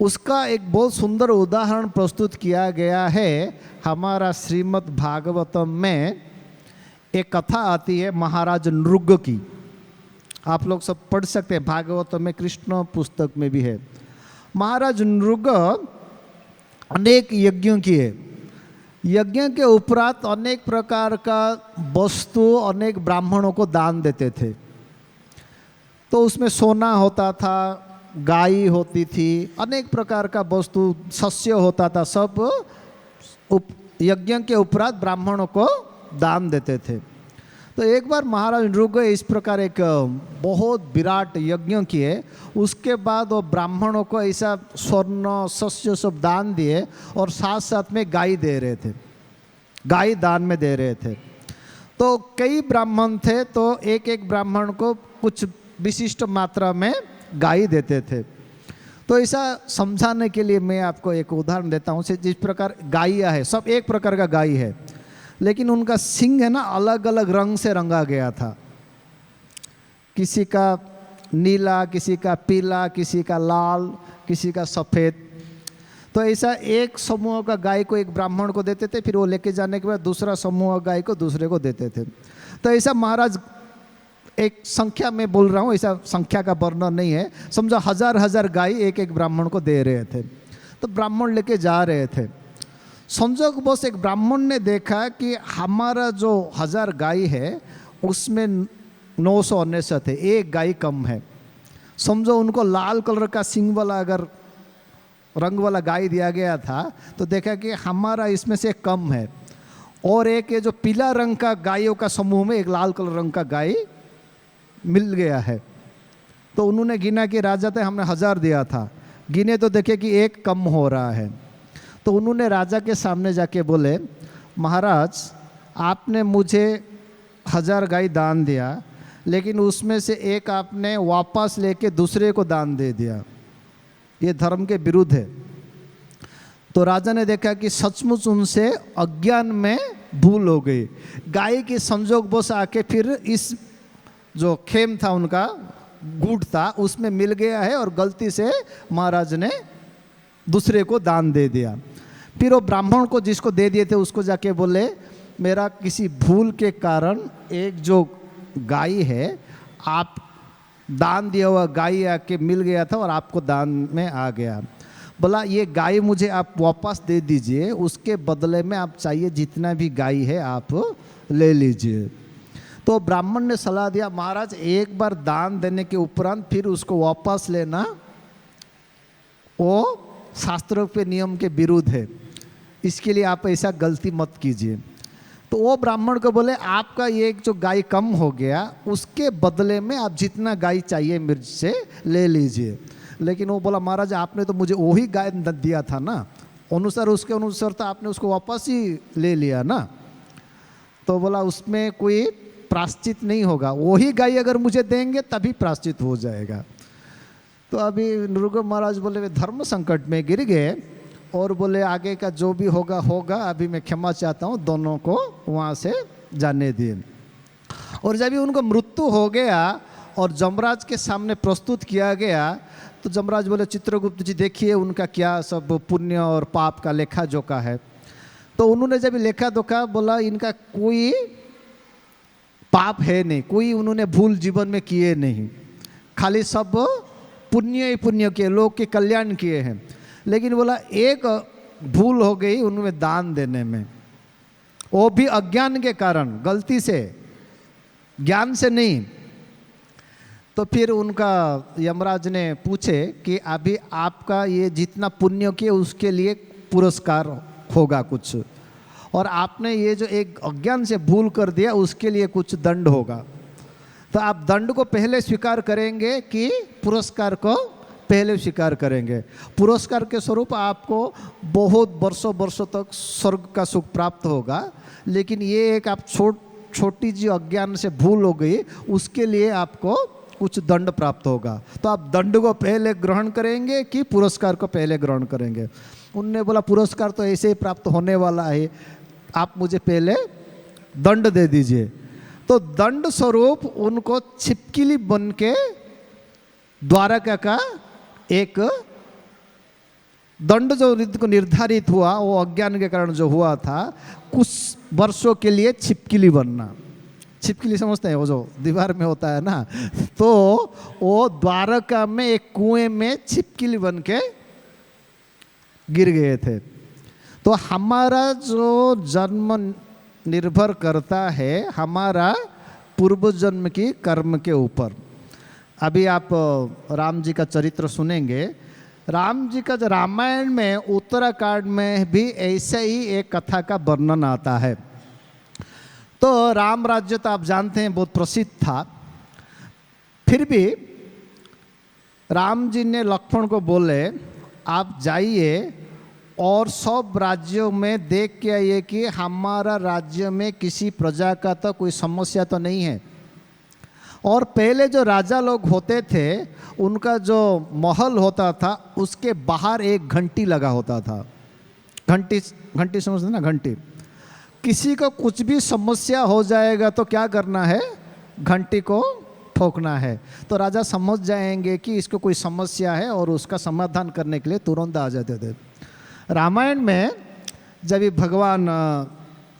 उसका एक बहुत सुंदर उदाहरण प्रस्तुत किया गया है हमारा श्रीमद् भागवतम में। एक कथा आती है महाराज नृग की, आप लोग सब पढ़ सकते हैं, भागवतम में, कृष्ण पुस्तक में भी है। महाराज नृग अनेक यज्ञों किए, यज्ञ के उपरांत अनेक प्रकार का वस्तु अनेक ब्राह्मणों को दान देते थे। तो उसमें सोना होता था, गाय होती थी, अनेक प्रकार का वस्तु, शस्य होता था, सब यज्ञ के उपरांत ब्राह्मणों को दान देते थे। तो एक बार महाराज नृगय इस प्रकार एक बहुत विराट यज्ञ किए। उसके बाद वो ब्राह्मणों को ऐसा स्वर्ण शस्य सब दान दिए और साथ साथ में गाय दे रहे थे, गाय दान में दे रहे थे। तो कई ब्राह्मण थे तो एक एक ब्राह्मण को कुछ विशिष्ट मात्रा में गाय देते थे। तो ऐसा समझाने के लिए मैं आपको एक उदाहरण देता हूँ। जिस प्रकार गायिया है, सब एक प्रकार का गाय है, लेकिन उनका सींग है ना अलग अलग रंग से रंगा गया था। किसी का नीला, किसी का पीला, किसी का लाल, किसी का सफ़ेद। तो ऐसा एक समूह का गाय को एक ब्राह्मण को देते थे, फिर वो लेके जाने के बाद दूसरा समूह गाय को दूसरे को देते थे। तो ऐसा महाराज एक संख्या में बोल रहा हूँ, ऐसा संख्या का वर्णन नहीं है, समझो हजार हजार गाय एक एक ब्राह्मण को दे रहे थे। तो ब्राह्मण लेके जा रहे थे। संजोग बस एक ब्राह्मण ने देखा कि हमारा जो 1000 गाय है उसमें 969 है, एक गाय कम है। समझो उनको लाल कलर का सिंग वाला अगर रंग वाला गाय दिया गया था तो देखा कि हमारा इसमें से कम है, और एक ये जो पीला रंग का गायों का समूह में एक लाल कलर रंग का गाय मिल गया है। तो उन्होंने गिना कि राजा थे हमने 1000 दिया था, गिने तो देखे कि एक कम हो रहा है। तो उन्होंने राजा के सामने जाके बोले, महाराज आपने मुझे 1000 गाय दान दिया, लेकिन उसमें से एक आपने वापस लेके दूसरे को दान दे दिया, ये धर्म के विरुद्ध है। तो राजा ने देखा कि सचमुच उनसे अज्ञान में भूल हो गई। गाय के संजोग बस आके फिर इस जो खेम था उनका गुड़ था उसमें मिल गया है, और गलती से महाराज ने दूसरे को दान दे दिया। फिर वो ब्राह्मण को जिसको दे दिए थे उसको जाके बोले, मेरा किसी भूल के कारण एक जो गाय है आप दान दिया हुआ गाय आके मिल गया था और आपको दान में आ गया। बोला ये गाय मुझे आप वापस दे दीजिए, उसके बदले में आप चाहिए जितना भी गाय है आप ले लीजिए। तो ब्राह्मण ने सलाह दिया, महाराज एक बार दान देने के उपरांत फिर उसको वापस लेना वो शास्त्रों के नियम के विरुद्ध है, इसके लिए आप ऐसा गलती मत कीजिए। तो वो ब्राह्मण को बोले आपका ये जो गाय कम हो गया उसके बदले में आप जितना गाय चाहिए मिर्च से ले लीजिए। लेकिन वो बोला महाराज आपने तो मुझे वही गाय दिया था ना, अनुसार उसके अनुसार तो आपने उसको वापस ही ले लिया ना। तो बोला उसमें कोई प्रायश्चित नहीं होगा, वही गाय अगर मुझे देंगे तभी प्रायश्चित हो जाएगा। तो अभी नृगय महाराज बोले वे धर्म संकट में गिर गए और बोले आगे का जो भी होगा होगा, अभी मैं क्षमा चाहता हूँ, दोनों को वहाँ से जाने दिए। और जब भी उनको मृत्यु हो गया और जमराज के सामने प्रस्तुत किया गया तो जमराज बोले चित्रगुप्त जी देखिए उनका क्या सब पुण्य और पाप का लेखा जोखा है। तो उन्होंने जब लेखा जोखा बोला इनका कोई पाप है नहीं, कोई उन्होंने भूल जीवन में किए नहीं, खाली सब पुण्य ही पुण्य किए, लोग के कल्याण किए हैं। लेकिन बोला एक भूल हो गई उनमें दान देने में, वो भी अज्ञान के कारण, गलती से, ज्ञान से नहीं। तो फिर उनका यमराज ने पूछे कि अभी आपका ये जितना पुण्य किए उसके लिए पुरस्कार होगा कुछ, और आपने ये जो एक अज्ञान से भूल कर दिया उसके लिए कुछ दंड होगा। तो आप दंड को पहले स्वीकार करेंगे कि पुरस्कार को पहले स्वीकार करेंगे? पुरस्कार के स्वरूप आपको बहुत वर्षों तक स्वर्ग का सुख प्राप्त होगा, लेकिन ये एक आप छोटी जी अज्ञान से भूल हो गई उसके लिए आपको कुछ दंड प्राप्त होगा। तो आप दंड को पहले ग्रहण करेंगे कि पुरस्कार को पहले ग्रहण करेंगे? उनने बोला पुरस्कार तो ऐसे ही प्राप्त होने वाला है, आप मुझे पहले दंड दे दीजिए। तो दंड स्वरूप उनको छिपकली बन के द्वारका का एक दंड जो निर्धारित हुआ वो अज्ञान के कारण जो हुआ था, कुछ वर्षों के लिए छिपकली बनना। छिपकली समझते हैं वो जो दीवार में होता है ना, तो वो द्वारका में एक कुएं में छिपकली बन के गिर गए थे। तो हमारा जो जन्म निर्भर करता है हमारा पूर्व जन्म की कर्म के ऊपर। अभी आप राम जी का चरित्र सुनेंगे। राम जी का जो रामायण में उत्तराखंड में भी ऐसे ही एक कथा का वर्णन आता है। तो तो राम राज्य तो आप जानते हैं बहुत प्रसिद्ध था। फिर भी राम जी ने लक्ष्मण को बोले आप जाइए और सब राज्यों में देख के आइए कि हमारा राज्य में किसी प्रजा का तो कोई समस्या तो नहीं है। और पहले जो राजा लोग होते थे उनका जो महल होता था उसके बाहर एक घंटी लगा होता था। घंटी घंटी समझते ना, घंटी। किसी को कुछ भी समस्या हो जाएगा तो क्या करना है, घंटी को ठोकना है, तो राजा समझ जाएंगे कि इसको कोई समस्या है और उसका समाधान करने के लिए तुरंत आ जाते थे। रामायण में जब भी भगवान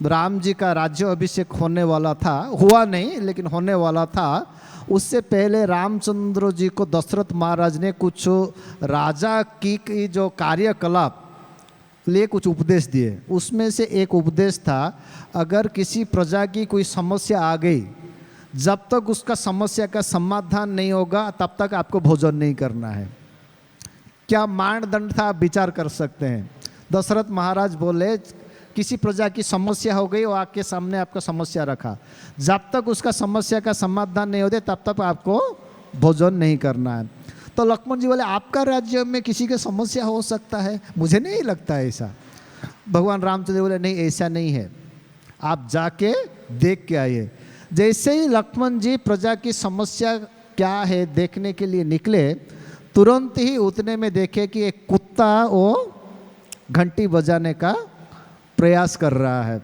राम जी का राज्य अभिषेक होने वाला था, हुआ नहीं लेकिन होने वाला था, उससे पहले रामचंद्र जी को दशरथ महाराज ने कुछ राजा की जो कार्यकलाप लिए कुछ उपदेश दिए। उसमें से एक उपदेश था, अगर किसी प्रजा की कोई समस्या आ गई, जब तक उसका समस्या का समाधान नहीं होगा तब तक आपको भोजन नहीं करना है। क्या मानदंड था, आप विचार कर सकते हैं। दशरथ महाराज बोले किसी प्रजा की समस्या हो गई और आपके सामने आपका समस्या रखा, जब तक उसका समस्या का समाधान नहीं होते तब तक आपको भोजन नहीं करना है। तो लक्ष्मण जी बोले आपका राज्य में किसी की समस्या हो सकता है, मुझे नहीं लगता ऐसा। भगवान रामचंद्र बोले नहीं, ऐसा नहीं है, आप जाके देख के आइए। जैसे ही लक्ष्मण जी प्रजा की समस्या क्या है देखने के लिए निकले, तुरंत ही उतने में देखे कि एक कुत्ता वो घंटी बजाने का प्रयास कर रहा है।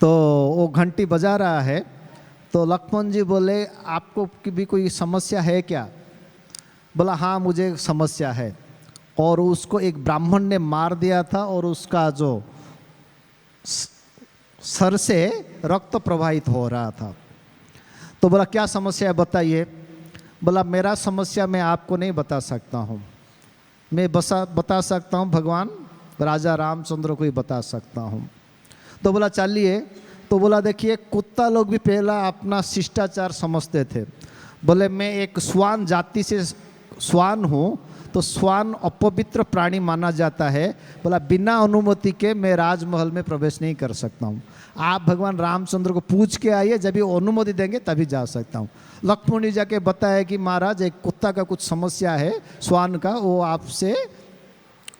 तो वो घंटी बजा रहा है, तो लक्ष्मण जी बोले आपको भी कोई समस्या है क्या? बोला हाँ मुझे समस्या है। और उसको एक ब्राह्मण ने मार दिया था और उसका जो सर से रक्त प्रवाहित हो रहा था। तो बोला क्या समस्या है बताइए। बोला मेरा समस्या मैं आपको नहीं बता सकता हूँ, मैं बता सकता हूँ भगवान राजा रामचंद्र को ही बता सकता हूँ। तो बोला चलिए। तो बोला देखिए कुत्ता लोग भी पहला अपना शिष्टाचार समझते थे। बोले मैं एक श्वान जाति से श्वान हूँ, तो श्वान अपवित्र प्राणी माना जाता है। बोला बिना अनुमति के मैं राजमहल में प्रवेश नहीं कर सकता हूँ, आप भगवान रामचंद्र को पूछ के आइए, जब वो अनुमति देंगे तभी जा सकता हूँ। लक्ष्मण जी जाके बताया कि महाराज एक कुत्ता का कुछ समस्या है श्वान का, वो आपसे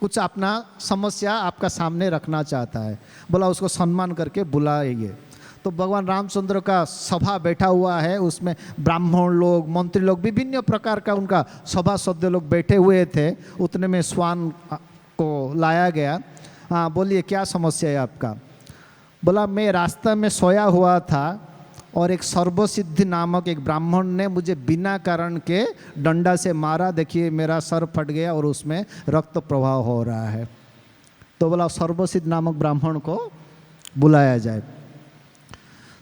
कुछ अपना समस्या आपका सामने रखना चाहता है। बोला उसको सम्मान करके बुलाइए। तो भगवान रामचंद्र का सभा बैठा हुआ है, उसमें ब्राह्मण लोग, मंत्री लोग, विभिन्न प्रकार का उनका सभासद लोग बैठे हुए थे। उतने में श्वान को लाया गया। हाँ बोलिए क्या समस्या है आपका। बोला मैं रास्ते में सोया हुआ था और एक सर्वसिद्धि नामक एक ब्राह्मण ने मुझे बिना कारण के डंडा से मारा, देखिए मेरा सर फट गया और उसमें रक्त प्रवाह हो रहा है। तो बोला सर्वसिद्ध नामक ब्राह्मण को बुलाया जाए।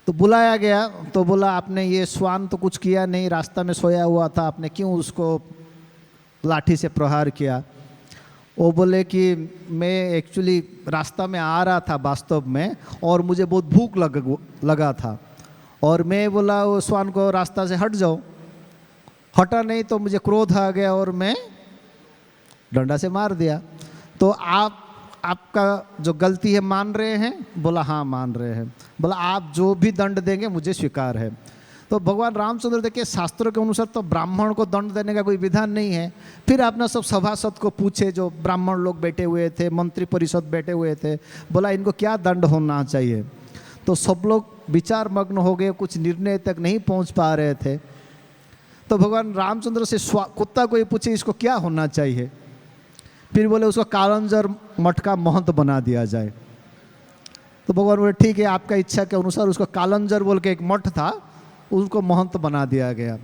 तो बुलाया गया। तो बोला आपने ये श्वान तो कुछ किया नहीं, रास्ता में सोया हुआ था, आपने क्यों उसको लाठी से प्रहार किया। वो बोले कि मैं एक्चुअली रास्ता में आ रहा था वास्तव में, और मुझे बहुत भूख लगा था, और मैं बोला वो श्वान को रास्ता से हट जाओ, हटा नहीं तो मुझे क्रोध आ गया और मैं डंडा से मार दिया। तो आपका जो गलती है मान रहे हैं। बोला हाँ मान रहे हैं। बोला आप जो भी दंड देंगे मुझे स्वीकार है। तो भगवान रामचंद्र देखिए शास्त्रों के अनुसार तो ब्राह्मण को दंड देने का कोई विधान नहीं है। फिर आपने सब सभासद को पूछे, जो ब्राह्मण लोग बैठे हुए थे, मंत्री परिषद बैठे हुए थे, बोला इनको क्या दंड होना चाहिए। तो सब लोग विचार मग्न हो गए, कुछ निर्णय तक नहीं पहुंच पा रहे थे। तो भगवान रामचंद्र से कुत्ता को ये पूछे इसको क्या होना चाहिए। फिर बोले उसको कालंजर मठ का महंत बना दिया जाए। तो भगवान बोले ठीक है, आपका इच्छा के अनुसार उसको कालंजर बोल के एक मठ था, उसको महंत बना दिया गया।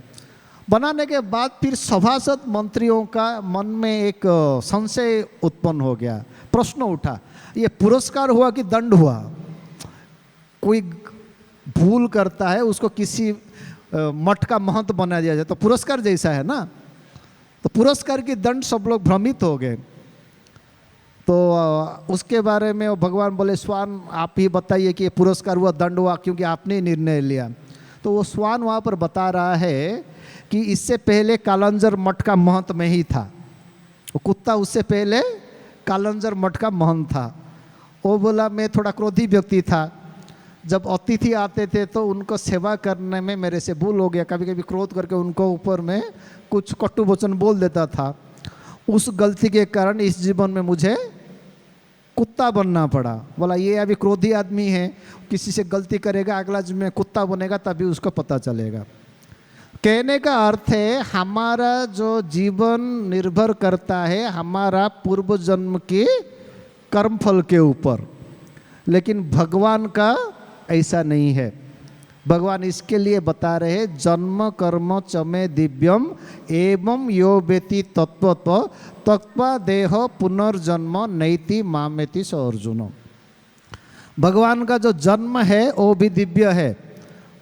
बनाने के बाद फिर सभासद मंत्रियों का मन में एक संशय उत्पन्न हो गया, प्रश्न उठा, ये पुरस्कार हुआ कि दंड हुआ। कोई भूल करता है उसको किसी मठ का महंत बना दिया जाए तो पुरस्कार जैसा है ना। तो पुरस्कार की दंड सब लोग भ्रमित हो गए। तो उसके बारे में वो भगवान बोले श्वान आप ही बताइए कि ये पुरस्कार हुआ दंड हुआ, क्योंकि आपने ही निर्णय लिया। तो वो श्वान वहाँ पर बता रहा है कि इससे पहले कालंजर मठ का महंत में ही था। वो कुत्ता उससे पहले कालंजर मठ का महंत था। वो बोला मैं थोड़ा क्रोधी व्यक्ति था, जब अतिथि आते थे तो उनको सेवा करने में मेरे से भूल हो गया, कभी कभी क्रोध करके उनको ऊपर में कुछ कटु वचन बोल देता था। उस गलती के कारण इस जीवन में मुझे कुत्ता बनना पड़ा। बोला ये अभी क्रोधी आदमी है, किसी से गलती करेगा, अगला जीवन में कुत्ता बनेगा तभी उसको पता चलेगा। कहने का अर्थ है हमारा जो जीवन निर्भर करता है हमारा पूर्व जन्म के कर्मफल के ऊपर, लेकिन भगवान का ऐसा नहीं है। भगवान इसके लिए बता रहे हैं जन्म कर्म चमे दिव्यम एवं यो वेति तत्वत्व तत्वा देह पुनर्जन्म नैति मामेति स अर्जुन। भगवान का जो जन्म है वो भी दिव्य है,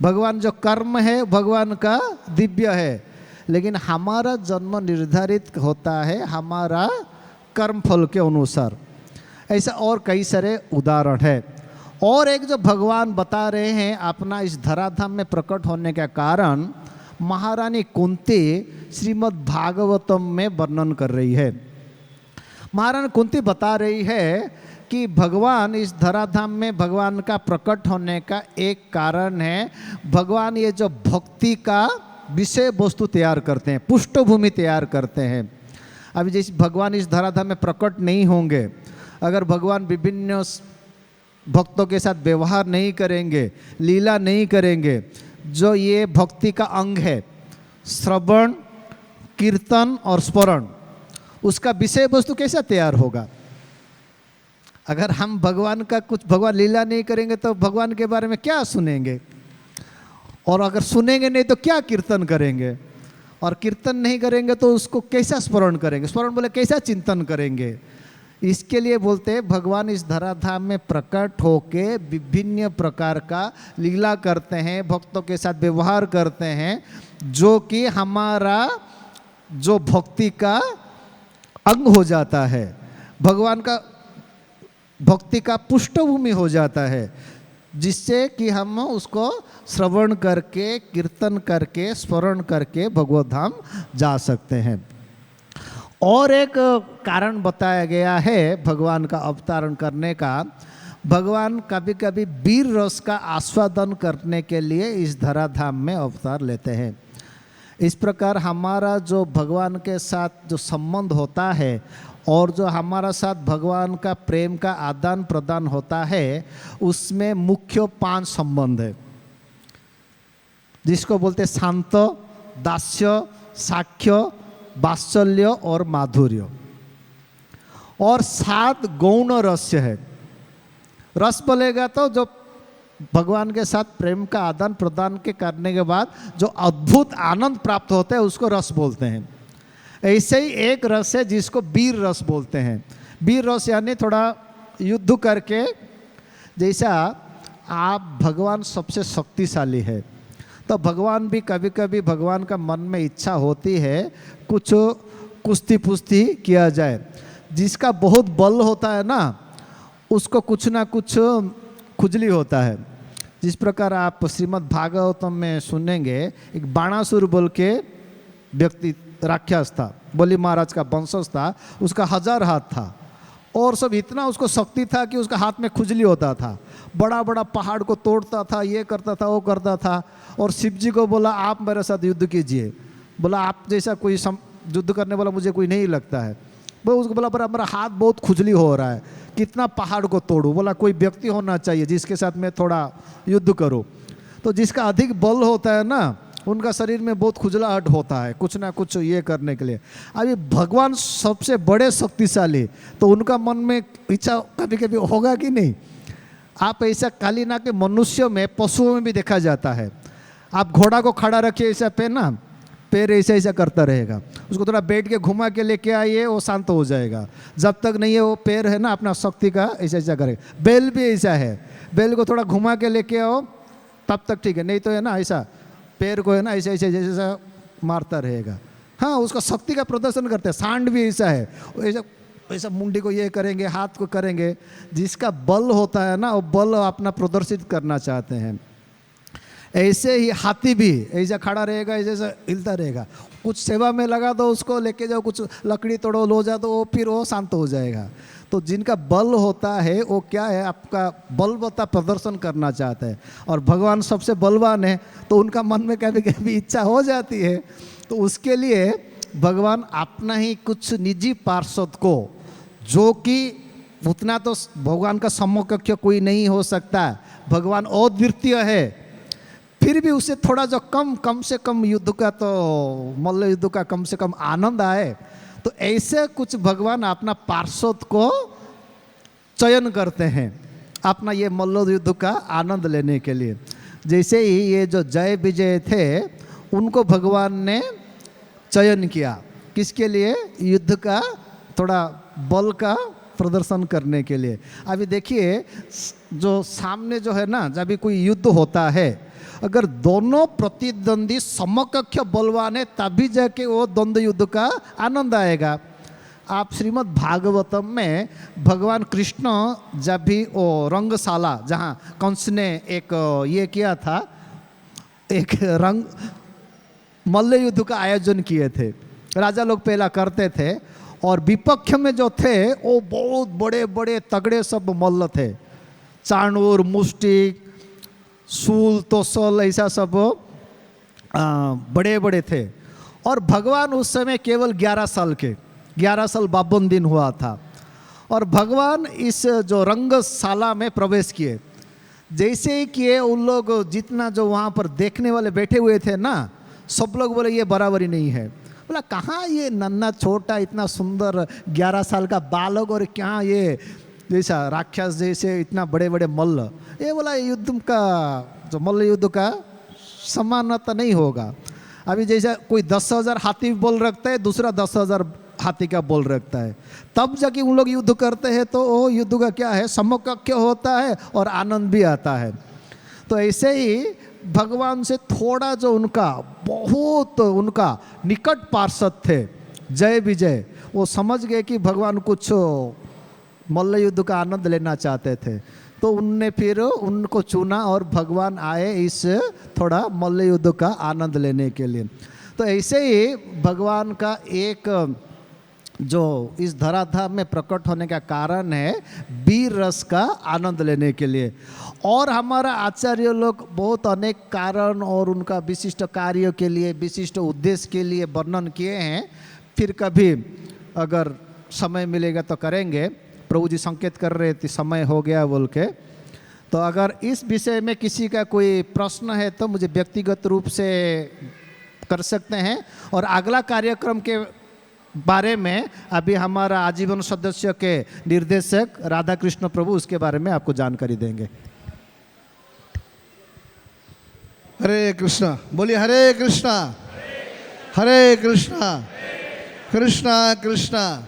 भगवान जो कर्म है भगवान का दिव्य है, लेकिन हमारा जन्म निर्धारित होता है हमारा कर्म फल के अनुसार। ऐसा और कई सारे उदाहरण है। और एक जो भगवान बता रहे हैं अपना इस धराधाम में प्रकट होने का कारण महारानी कुंती श्रीमद् भागवतम में वर्णन कर रही है। महारानी कुंती बता रही है कि भगवान इस धराधाम में भगवान का प्रकट होने का एक कारण है भगवान ये जो भक्ति का विषय वस्तु तैयार करते हैं, पृष्ठभूमि तैयार करते हैं। अभी जैसे भगवान इस धराधाम में प्रकट नहीं होंगे, अगर भगवान विभिन्न भक्तों के साथ व्यवहार नहीं करेंगे, लीला नहीं करेंगे, जो ये भक्ति का अंग है श्रवण कीर्तन और स्मरण, उसका विषय वस्तु कैसा तैयार होगा? अगर हम भगवान का कुछ भगवान लीला नहीं करेंगे तो भगवान के बारे में क्या सुनेंगे, और अगर सुनेंगे नहीं तो क्या कीर्तन करेंगे, और कीर्तन नहीं करेंगे तो उसको कैसा स्मरण करेंगे, स्मरण बोले कैसा चिंतन करेंगे। इसके लिए बोलते हैं भगवान इस धराधाम में प्रकट होके विभिन्न प्रकार का लीला करते हैं, भक्तों के साथ व्यवहार करते हैं, जो कि हमारा जो भक्ति का अंग हो जाता है, भगवान का भक्ति का पृष्ठभूमि हो जाता है, जिससे कि हम उसको श्रवण करके कीर्तन करके स्मरण करके भगवत धाम जा सकते हैं। और एक कारण बताया गया है भगवान का अवतरण करने का, भगवान कभी कभी वीर रस का आस्वादन करने के लिए इस धराधाम में अवतार लेते हैं। इस प्रकार हमारा जो भगवान के साथ जो संबंध होता है और जो हमारा साथ भगवान का प्रेम का आदान प्रदान होता है, उसमें मुख्य 5 संबंध है, जिसको बोलते शांत, दास्य, साख्य, वात्सल्य और माधुर्य। और 7 गौण रस्य है। रस बोलेगा तो जो भगवान के साथ प्रेम का आदान प्रदान के करने के बाद जो अद्भुत आनंद प्राप्त होता है उसको रस बोलते हैं। ऐसे ही एक रस है जिसको वीर रस बोलते हैं। वीर रस यानी थोड़ा युद्ध करके, जैसा आप भगवान सबसे शक्तिशाली है तो भगवान भी कभी कभी भगवान का मन में इच्छा होती है कुछ कुश्ती पुश्ती किया जाए। जिसका बहुत बल होता है ना उसको कुछ ना कुछ खुजली होता है। जिस प्रकार आप श्रीमद् भागवतम में सुनेंगे, एक बाणासुर बोल के व्यक्ति राक्षस था, बलि महाराज का वंशज था, उसका 1000 हाथ था और सब इतना उसको शक्ति था कि उसका हाथ में खुजली होता था, बड़ा बड़ा पहाड़ को तोड़ता था, ये करता था वो करता था। और शिव जी को बोला आप मेरे साथ युद्ध कीजिए, बोला आप जैसा कोई युद्ध करने वाला मुझे कोई नहीं लगता है। वो उसको बोला पर मेरा हाथ बहुत खुजली हो रहा है, कितना पहाड़ को तोड़ूं, बोला कोई व्यक्ति होना चाहिए जिसके साथ मैं थोड़ा युद्ध करूं। तो जिसका अधिक बल होता है ना उनका शरीर में बहुत खुजलाहट होता है कुछ ना कुछ ये करने के लिए। अभी भगवान सबसे बड़े शक्तिशाली, तो उनका मन में इच्छा कभी कभी होगा कि नहीं। आप ऐसा काली ना के मनुष्य में पशुओं में भी देखा जाता है। आप घोड़ा को खड़ा रखिए ऐसा पे ना, पैर ऐसा ऐसा करता रहेगा, उसको थोड़ा बैठ के घुमा के लेके आइए वो शांत हो जाएगा। जब तक नहीं है वो पैर है ना अपना शक्ति का ऐसा ऐसा करेगा। बैल भी ऐसा है, बैल को थोड़ा घुमा के लेके आओ तब तक ठीक है, नहीं तो है ना ऐसा पैर को है ना ऐसे ऐसे जैसा मारता रहेगा। हाँ उसका शक्ति का प्रदर्शन करते हैं। सांड भी ऐसा है, ऐसा ऐसा मुंडी को ये करेंगे, हाथ को करेंगे। जिसका बल होता है ना वो बल अपना प्रदर्शित करना चाहते हैं। ऐसे ही हाथी भी ऐसा खड़ा रहेगा, ऐसे हिलता रहेगा। कुछ सेवा में लगा दो उसको, लेके जाओ, कुछ लकड़ी तोड़ो लो जाओ तो वो फिर वो शांत हो जाएगा। तो जिनका बल होता है वो क्या है, आपका बलवत्ता प्रदर्शन करना चाहता है, और भगवान सबसे बलवान है, तो उनका मन में कभी कभी इच्छा हो जाती है। तो उसके लिए भगवान अपना ही कुछ निजी पार्षद को, जो कि उतना तो भगवान का समकक्ष कोई नहीं हो सकता, भगवान अद्वितीय है, फिर भी उसे थोड़ा जो कम से कम युद्ध का, तो मल्ल युद्ध का कम से कम आनंद आए, तो ऐसे कुछ भगवान अपना पार्षद को चयन करते हैं अपना ये मल्ल युद्ध का आनंद लेने के लिए। जैसे ही ये जो जय विजय थे उनको भगवान ने चयन किया, किसके लिए, युद्ध का थोड़ा बल का प्रदर्शन करने के लिए। अभी देखिए जो सामने जो है ना, जब भी कोई युद्ध होता है, अगर दोनों प्रतिद्वंदी समकक्ष बलवान है तभी जाके वो द्वंद्व युद्ध का आनंद आएगा। आप श्रीमद् भागवतम में भगवान कृष्ण जब भी वो रंगशाला, जहाँ कंस ने एक ये किया था, एक रंग मल्ल युद्ध का आयोजन किए थे, राजा लोग पहला करते थे, और विपक्ष में जो थे वो बहुत बड़े बड़े तगड़े सब मल्ल थे, चाणूर, मुष्टिक, सूल, तोसल, ऐसा सब बड़े बड़े थे। और भगवान उस समय केवल 11 साल के, 11 साल 52 दिन हुआ था, और भगवान इस जो रंगशाला में प्रवेश किए। जैसे ही किए उन लोग जितना जो वहाँ पर देखने वाले बैठे हुए थे ना, सब लोग बोले ये बराबरी नहीं है। बोला कहाँ ये नन्हा छोटा इतना सुंदर 11 साल का बालक, और क्या ये जैसा राक्षस जैसे इतना बड़े बड़े मल्ल, ये बोला युद्ध का जो मल्ल युद्ध का समानता नहीं होगा। अभी जैसा कोई 10,000 हाथी बोल रखता है, दूसरा 10,000 हाथी का बोल रखता है, तब जाके उन लोग युद्ध करते हैं, तो वो युद्ध का क्या है, समकक्ष होता है और आनंद भी आता है। तो ऐसे ही भगवान से थोड़ा जो उनका बहुत उनका निकट पार्षद थे जय विजय, वो समझ गए कि भगवान कुछ मल्ल युद्ध का आनंद लेना चाहते थे, तो उनने फिर उनको चुना और भगवान आए इस थोड़ा मल्ल युद्ध का आनंद लेने के लिए। तो ऐसे ही भगवान का एक जो इस धराधाम में प्रकट होने का कारण है वीर रस का आनंद लेने के लिए। और हमारा आचार्य लोग बहुत अनेक कारण और उनका विशिष्ट कार्यों के लिए, विशिष्ट उद्देश्य के लिए वर्णन किए हैं, फिर कभी अगर समय मिलेगा तो करेंगे। प्रभु जी संकेत कर रहे थे समय हो गया बोल के, तो अगर इस विषय में किसी का कोई प्रश्न है तो मुझे व्यक्तिगत रूप से कर सकते हैं। और अगला कार्यक्रम के बारे में अभी हमारा आजीवन सदस्य के निर्देशक राधा कृष्ण प्रभु उसके बारे में आपको जानकारी देंगे। हरे कृष्णा, बोलिए हरे कृष्णा, हरे कृष्णा, कृष्णा कृष्णा